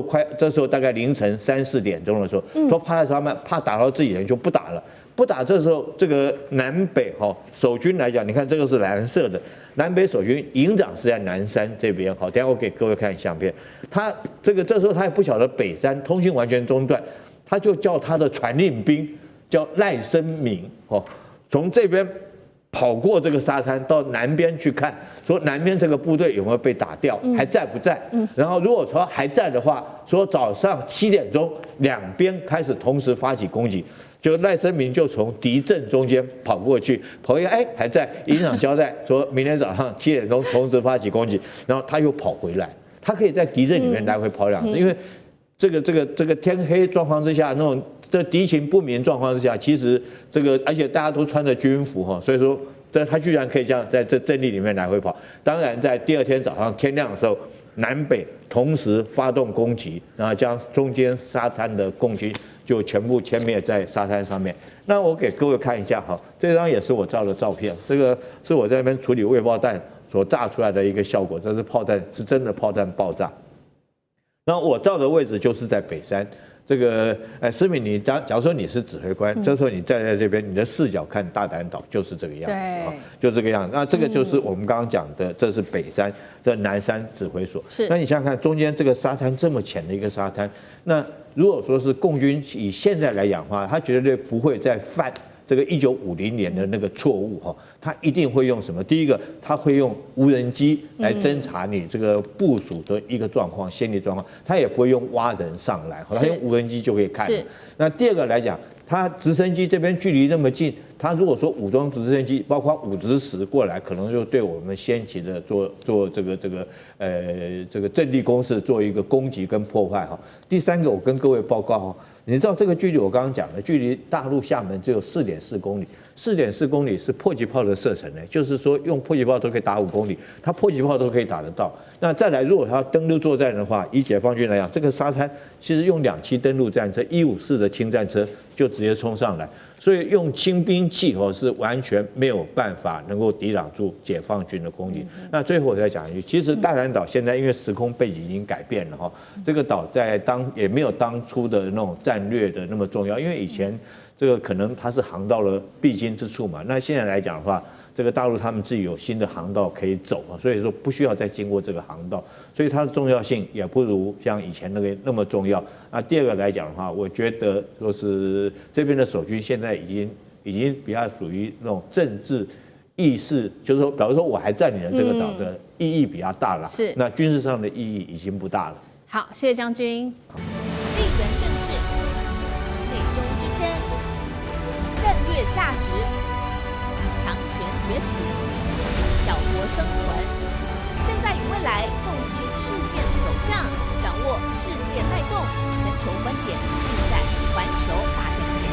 候大概凌晨3、4点钟的时候，都趴在沙滩，怕打到自己人就不打了。不打，这时候这个南北哈守军来讲，你看这个是蓝色的，南北守军营长是在南山这边，好，等一下我给各位看相片。他这时候他也不晓得北山通讯完全中断，他就叫他的传令兵叫赖声明，哦，从这边跑过这个沙滩到南边去看，说南边这个部队有没有被打掉，还在不在？然后如果说还在的话，说早上7点钟两边开始同时发起攻击。就赖声明就从敌阵中间跑过去，跑一个还在，营长交代说明天早上7点钟同时发起攻击，然后他又跑回来，他可以在敌阵里面来回跑2次，因为这个天黑状况之下，那种这敌情不明状况之下，其实而且大家都穿着军服哈，所以说他居然可以这样在这阵地里面来回跑。当然在第2天早上天亮的时候，南北同时发动攻击，然后将中间沙滩的共军就全部歼灭在沙滩上面。那我给各位看一下哈，这张也是我照的照片，这个是我在那边处理未爆弹所炸出来的一个效果，这是炮弹，是真的炮弹爆炸。那我照的位置就是在北山。这个思敏，你假如说你是指挥官，这时候你站在这边，你的视角看大胆岛就是这个样子啊，就这个样子。那这个就是我们刚刚讲的，这是北山，这南山指挥所。那你想想看，中间这个沙滩这么浅的一个沙滩，那如果说是共军以现在来讲的话，他绝对不会再犯这个1950年的那个错误哈，他一定会用什么？第一个，他会用无人机来侦查你这个部署的一个状况、先例状况，他也不会用挖人上来，他用无人机就可以看。那第二个来讲，他直升机这边距离那么近，他如果说武装直升机，包括50过来，可能就对我们先期的做这个阵地攻势做一个攻击跟破坏哈。第三个，我跟各位报告哈。你知道这个距离我刚刚讲的，距离大陆厦门只有4.4公里，4.4公里是迫击炮的射程呢，就是说用迫击炮都可以打5公里，它迫击炮都可以打得到。那再来，如果它要登陆作战的话，以解放军来讲，这个沙滩其实用2栖登陆战车154的轻战车就直接冲上来，所以用轻兵器是完全没有办法能够抵挡住解放军的攻击。那最后我再讲一句，其实大胆岛现在因为时空背景已经改变了哈，这个岛在也没有当初的那种战略的那么重要，因为以前这个可能它是航道的必经之处嘛。那现在来讲的话，这个大陆他们自己有新的航道可以走啊，所以说不需要再经过这个航道，所以它的重要性也不如像以前那么重要。那第二个来讲的话，我觉得说是这边的守军现在已经比较属于那种政治意识，就是说，比如说我还占领了这个岛的意义比较大了，是那军事上的意义已经不大了。好，谢谢将军。地缘政治、内中之争、战略价值、强权崛起、小国生存，现在与未来洞悉事件走向，掌握世界脉动，全球观点尽在环球大战线。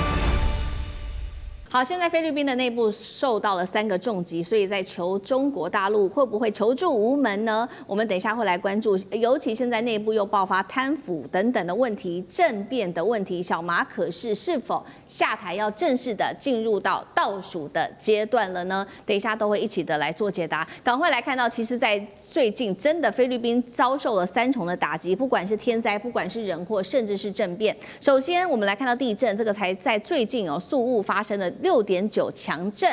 好，现在菲律宾的内部受到了3个重击，所以在求中国大陆会不会求助无门呢？我们等一下会来关注，尤其现在内部又爆发贪腐等等的问题、政变的问题，小马可仕是否下台要正式的进入到倒数的阶段了呢？等一下都会一起的来做解答。赶快来看到，其实，在最近真的菲律宾遭受了3重的打击，不管是天灾，不管是人祸，甚至是政变。首先，我们来看到地震，这个才在最近宿务发生了6.9强震，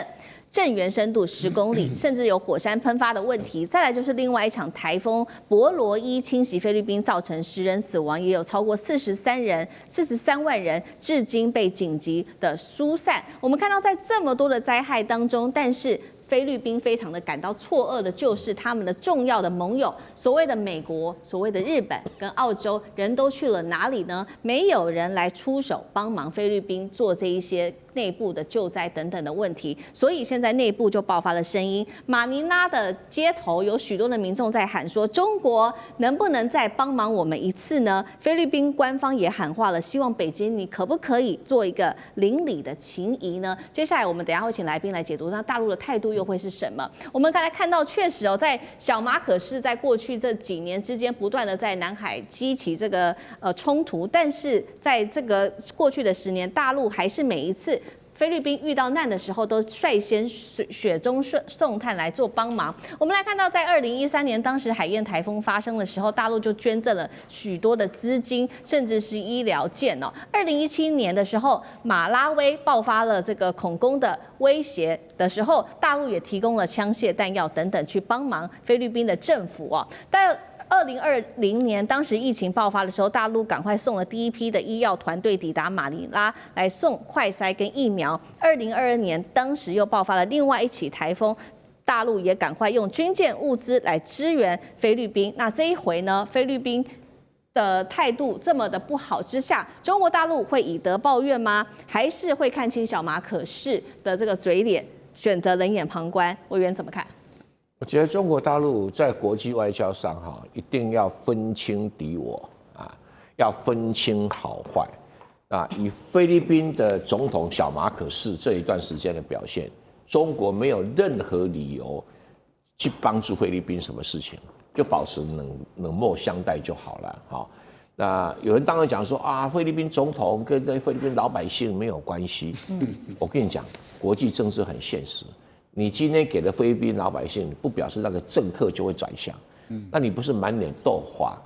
震源深度10公里，甚至有火山喷发的问题。再来就是另外一场台风博罗伊侵袭菲律宾，造成10人死亡，也有超过43万人至今被紧急的疏散。我们看到在这么多的灾害当中，但是菲律宾非常的感到错愕的就是他们的重要的盟友，所谓的美国、所谓的日本跟澳洲，人都去了哪里呢？没有人来出手帮忙菲律宾做这一些内部的救灾等等的问题，所以现在内部就爆发了声音。马尼拉的街头有许多的民众在喊说：“中国能不能再帮忙我们一次呢？”菲律宾官方也喊话了，希望北京你可不可以做一个邻里的情谊呢？接下来我们等一下会请来宾来解读，那大陆的态度又会是什么？我们刚才看到，确实在小马可仕在过去这几年之间不断的在南海激起这个冲突，但是在这个过去的10年，大陆还是每一次菲律宾遇到难的时候，都率先雪中送炭来做帮忙。我们来看到，在2013年，当时海燕台风发生的时候，大陆就捐赠了许多的资金，甚至是医疗件哦。2017年的时候，马拉维爆发了这个恐攻的威胁的时候，大陆也提供了枪械、弹药等等去帮忙菲律宾的政府哦。但2020年，当时疫情爆发的时候，大陆赶快送了第一批的医药团队抵达马尼拉来送快筛跟疫苗。2022年，当时又爆发了另外一起台风，大陆也赶快用军舰物资来支援菲律宾。那这一回呢，菲律宾的态度这么的不好之下，中国大陆会以德报怨吗？还是会看清小马可仕的这个嘴脸，选择冷眼旁观？委员怎么看？我觉得中国大陆在国际外交上一定要分清敌我要分清好坏以菲律宾的总统小马可仕这一段时间的表现，中国没有任何理由去帮助菲律宾什么事情，就保持冷漠相待就好了那有人当然讲说菲律宾总统跟菲律宾老百姓没有关系。我跟你讲，国际政治很现实。你今天给了菲律宾老百姓，不表示那个政客就会转向，那你不是满脸豆花？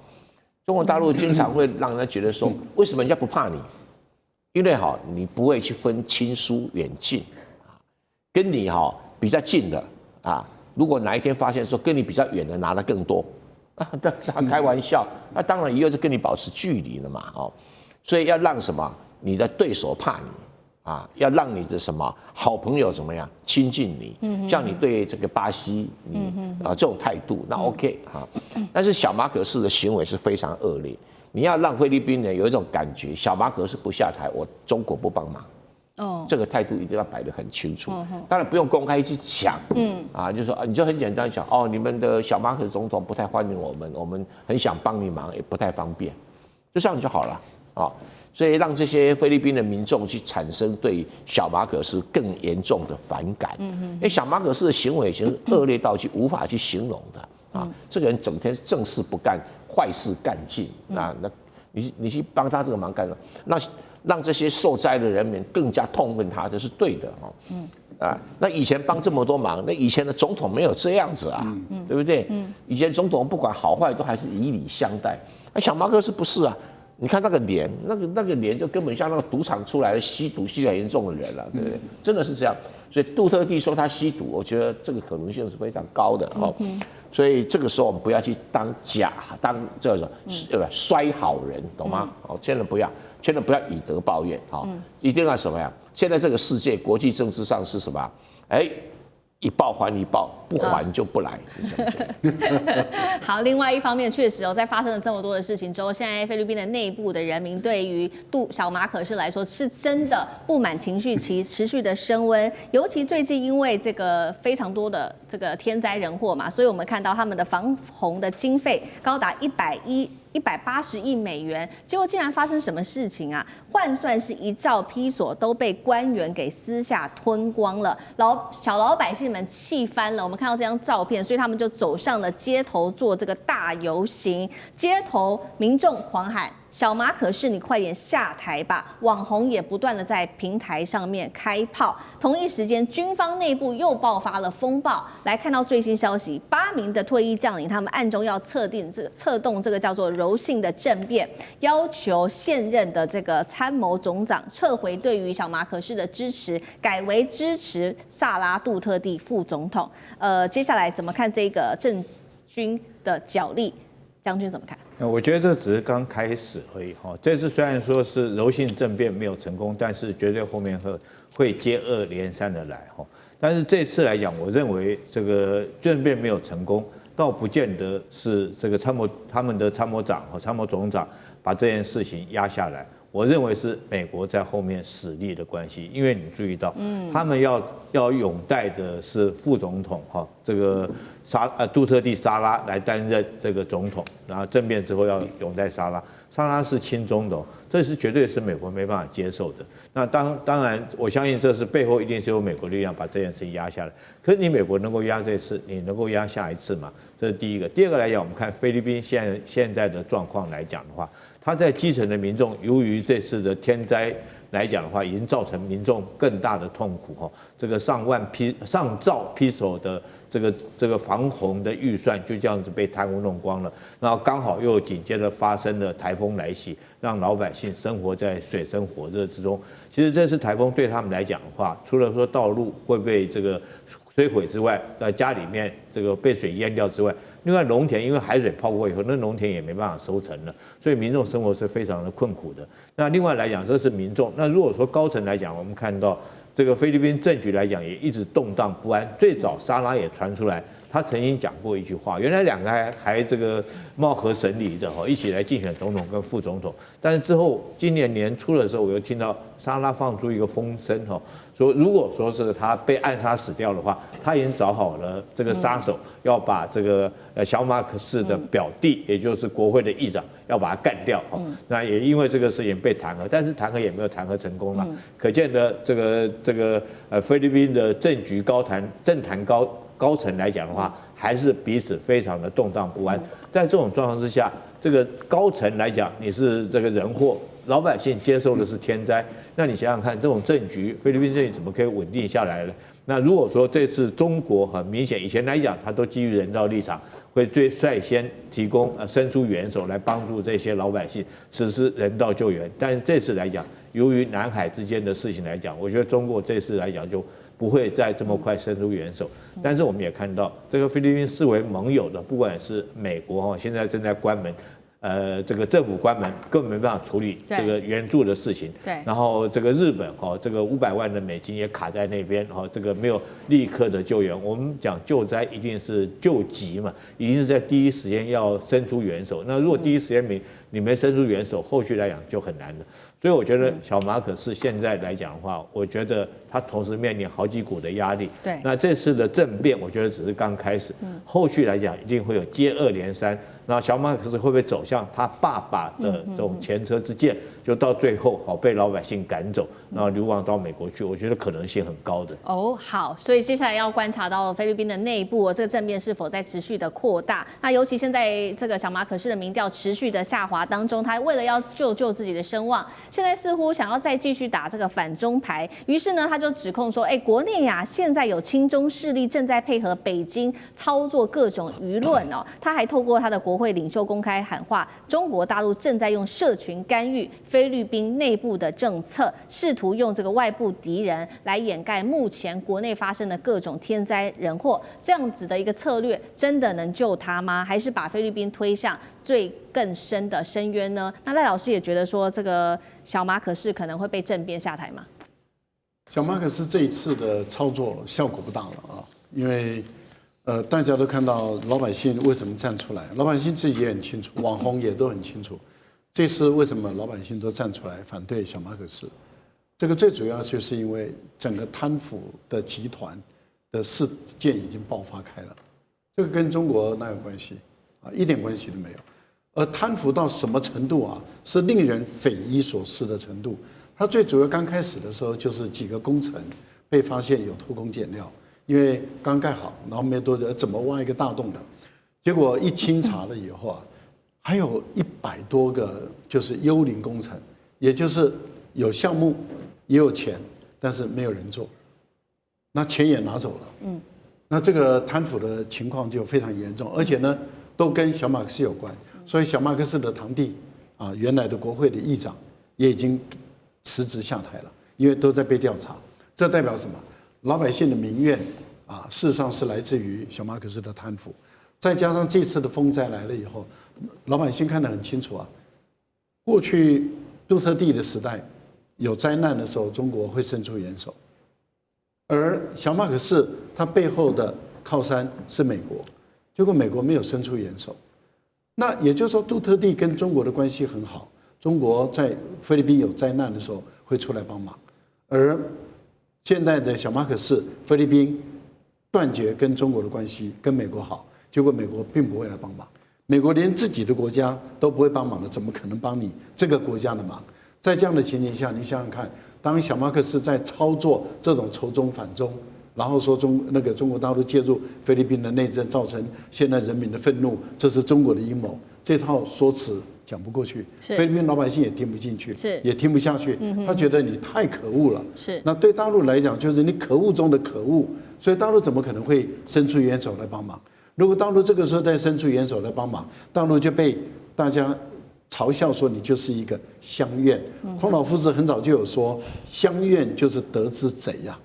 中国大陆经常会让人家觉得说，为什么人家不怕你？因为你不会去分亲疏远近跟你比较近的如果哪一天发现说跟你比较远的拿得更多，他开玩笑，那当然以后就跟你保持距离了嘛所以要让什么你的对手怕你。要让你的什么好朋友怎么样亲近你，像你对这个巴西，这种态度那 OK 但是小马可仕的行为是非常恶劣，你要让菲律宾人有一种感觉，小马可仕不下台，我中国不帮忙。这个态度一定要摆得很清楚。当然不用公开去讲，就说你就很简单讲你们的小马可仕总统不太欢迎我们很想帮你忙，也不太方便，就这样就好了所以让这些菲律宾的民众去产生对小马可仕更严重的反感。因为小马可仕的行为已经恶劣到无法去形容的这个人整天正事不干，坏事干尽。那你去帮他这个忙干什么？那让这些受灾的人民更加痛恨他，这是对的那以前帮这么多忙，那以前的总统没有这样子对不对？以前总统不管好坏都还是以礼相待，小马可仕不是你看那个脸，那个脸就根本像那个赌场出来的吸毒吸得很严重的人了，对不对？真的是这样。所以杜特地说他吸毒，我觉得这个可能性是非常高的哦。所以这个时候我们不要去当这种衰好人，懂吗？哦，千万不要以德报怨，好，一定要什么呀？现在这个世界国际政治上是什么？一报还一报，不还就不来。好，另外一方面，确实在发生了这么多的事情之后，现在菲律宾的内部的人民对于小马可仕来说，是真的不满情绪持续的升温。尤其最近因为这个非常多的这个天灾人祸嘛，所以我们看到他们的防洪的经费高达180亿美元，结果竟然发生什么事情啊？换算是1兆披索都被官员给私下吞光了，小老百姓们气翻了。我们看到这张照片，所以他们就走上了街头做这个大游行，街头民众狂喊：“小马可仕，你快点下台吧！”网红也不断的在平台上面开炮。同一时间，军方内部又爆发了风暴。来看到最新消息，8名的退役将领，他们暗中要策动这个叫做柔性的政变，要求现任的这个参谋总长撤回对于小马可仕的支持，改为支持萨拉杜特地副总统。接下来怎么看这个政军的角力？将军怎么看？我觉得这只是刚开始而已哈。这次虽然说是柔性政变没有成功，但是绝对后面会接二连三的来哈。但是这次来讲，我认为这个政变没有成功，倒不见得是这个他们的参谋长和参谋总长把这件事情压下来。我认为是美国在后面使力的关系，因为你注意到，他们要拥戴的是副总统哈，这个杜特地沙拉来担任这个总统，然后政变之后要拥戴沙拉是亲中的，这是绝对是美国没办法接受的。那当然，我相信这是背后一定是有美国力量把这件事情压下来。可是你美国能够压这次，你能够压下一次吗？这是第一个。第二个来讲，我们看菲律宾现在的状况来讲的话，他在基层的民众，由于这次的天灾来讲的话，已经造成民众更大的痛苦哈。这个上兆披索的这个防洪的预算就这样子被贪污弄光了，然后刚好又紧接着发生了台风来袭，让老百姓生活在水深火热之中。其实这次台风对他们来讲的话，除了说道路会被这个摧毁之外，在家里面这个被水淹掉之外，另外农田因为海水泡过以后，那农田也没办法收成了，所以民众生活是非常的困苦的。那另外来讲，这是民众。那如果说高层来讲，我们看到这个菲律宾政局来讲也一直动荡不安。最早沙拉也传出来，他曾经讲过一句话，原来两个还这个貌合神离的一起来竞选总统跟副总统。但是之后今年年初的时候，我又听到沙拉放出一个风声说如果说是他被暗杀死掉的话，他已经找好了这个杀手，要把这个小马可仕的表弟，也就是国会的议长，要把他干掉那也因为这个事情被弹劾，但是弹劾也没有弹劾成功了。可见的这个菲律宾的政局政坛高层来讲的话，还是彼此非常的动荡不安。在这种状况之下，这个高层来讲你是这个人祸，老百姓接受的是天灾。那你想想看，这种政局，菲律宾政局怎么可以稳定下来呢？那如果说这次中国很明显，以前来讲它都基于人道立场，会最率先提供伸出援手来帮助这些老百姓实施人道救援。但是这次来讲，由于南海之间的事情来讲，我觉得中国这次来讲就不会再这么快伸出援手。但是我们也看到，这个菲律宾视为盟友的，不管是美国现在正在关门。这个政府关门，根本没办法处理这个援助的事情。对。然后这个日本这个500万的美金也卡在那边，这个没有立刻的救援。我们讲救灾一定是救急嘛，一定是在第一时间要伸出援手。那如果第一时间你没伸出援手，后续来讲就很难了。所以我觉得小马可仕现在来讲的话，我觉得他同时面临好几股的压力。对。那这次的政变，我觉得只是刚开始，后续来讲一定会有接二连三。那小马可仕会不会走向他爸爸的这种前车之鉴，就到最后被老百姓赶走，然后流亡到美国去？我觉得可能性很高的。好，所以接下来要观察到菲律宾的内部这个政变是否在持续的扩大。那尤其现在这个小马可仕的民调持续的下滑当中，他为了要救自己的声望，现在似乎想要再继续打这个反中牌，于是呢，他就指控说，国内呀现在有亲中势力正在配合北京操作各种舆论哦。他还透过他的国会领袖公开喊话，中国大陆正在用社群干预菲律宾内部的政策，试图用这个外部敌人来掩盖目前国内发生的各种天灾人祸。这样子的一个策略，真的能救他吗？还是把菲律宾推向更深的深渊呢？那赖老师也觉得说，这个小马可仕可能会被政变下台吗？小马可仕这一次的操作效果不大了啊，因为大家都看到老百姓为什么站出来，老百姓自己也很清楚，网红也都很清楚，这次为什么老百姓都站出来反对小马可仕？这个最主要就是因为整个贪腐的集团的事件已经爆发开了，这个跟中国哪有关系啊？一点关系都没有。而贪腐到什么程度啊？是令人匪夷所思的程度。它最主要刚开始的时候就是几个工程被发现有偷工减料，因为刚盖好，然后没多久怎么挖一个大洞的，结果一清查了以后啊，还有100多个就是幽灵工程，也就是有项目也有钱，但是没有人做，那钱也拿走了。那这个贪腐的情况就非常严重，而且呢都跟小马可仕有关，所以小马可仕的堂弟啊，原来的国会的议长也已经辞职下台了，因为都在被调查。这代表什么？老百姓的民怨啊，事实上是来自于小马可仕的贪腐，再加上这次的风灾来了以后，老百姓看得很清楚啊。过去杜特地的时代有灾难的时候，中国会伸出援手，而小马可仕他背后的靠山是美国，结果美国没有伸出援手。那也就是说，杜特地跟中国的关系很好，中国在菲律宾有灾难的时候会出来帮忙，而现在的小马可仕，菲律宾断绝跟中国的关系，跟美国好，结果美国并不会来帮忙，美国连自己的国家都不会帮忙的，怎么可能帮你这个国家的忙？在这样的情形下，你想想看，当小马可仕在操作这种仇中反中，然后说中国大陆介入菲律宾的内政，造成现在人民的愤怒，这是中国的阴谋，这套说辞讲不过去，菲律宾老百姓也听不进去，也听不下去，他觉得你太可恶了。那对大陆来讲，就是你可恶中的可恶，所以大陆怎么可能会伸出援手来帮忙？如果大陆这个时候再伸出援手来帮忙，大陆就被大家嘲笑说你就是一个乡愿。孔老夫子很早就有说，乡愿就是得之贼呀。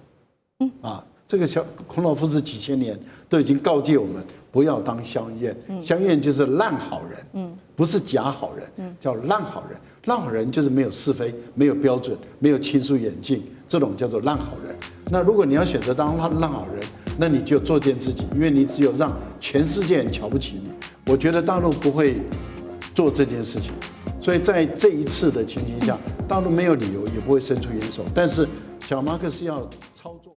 这个孔老夫子几千年都已经告诫我们不要当乡愿，乡愿就是烂好人，不是假好人，叫烂好人。烂好人就是没有是非，没有标准，没有亲疏远近，这种叫做烂好人。那如果你要选择当烂好人，那你就作践自己，因为你只有让全世界人瞧不起你。我觉得大陆不会做这件事情，所以在这一次的情形下，大陆没有理由也不会伸出援手，但是小马可仕要操作。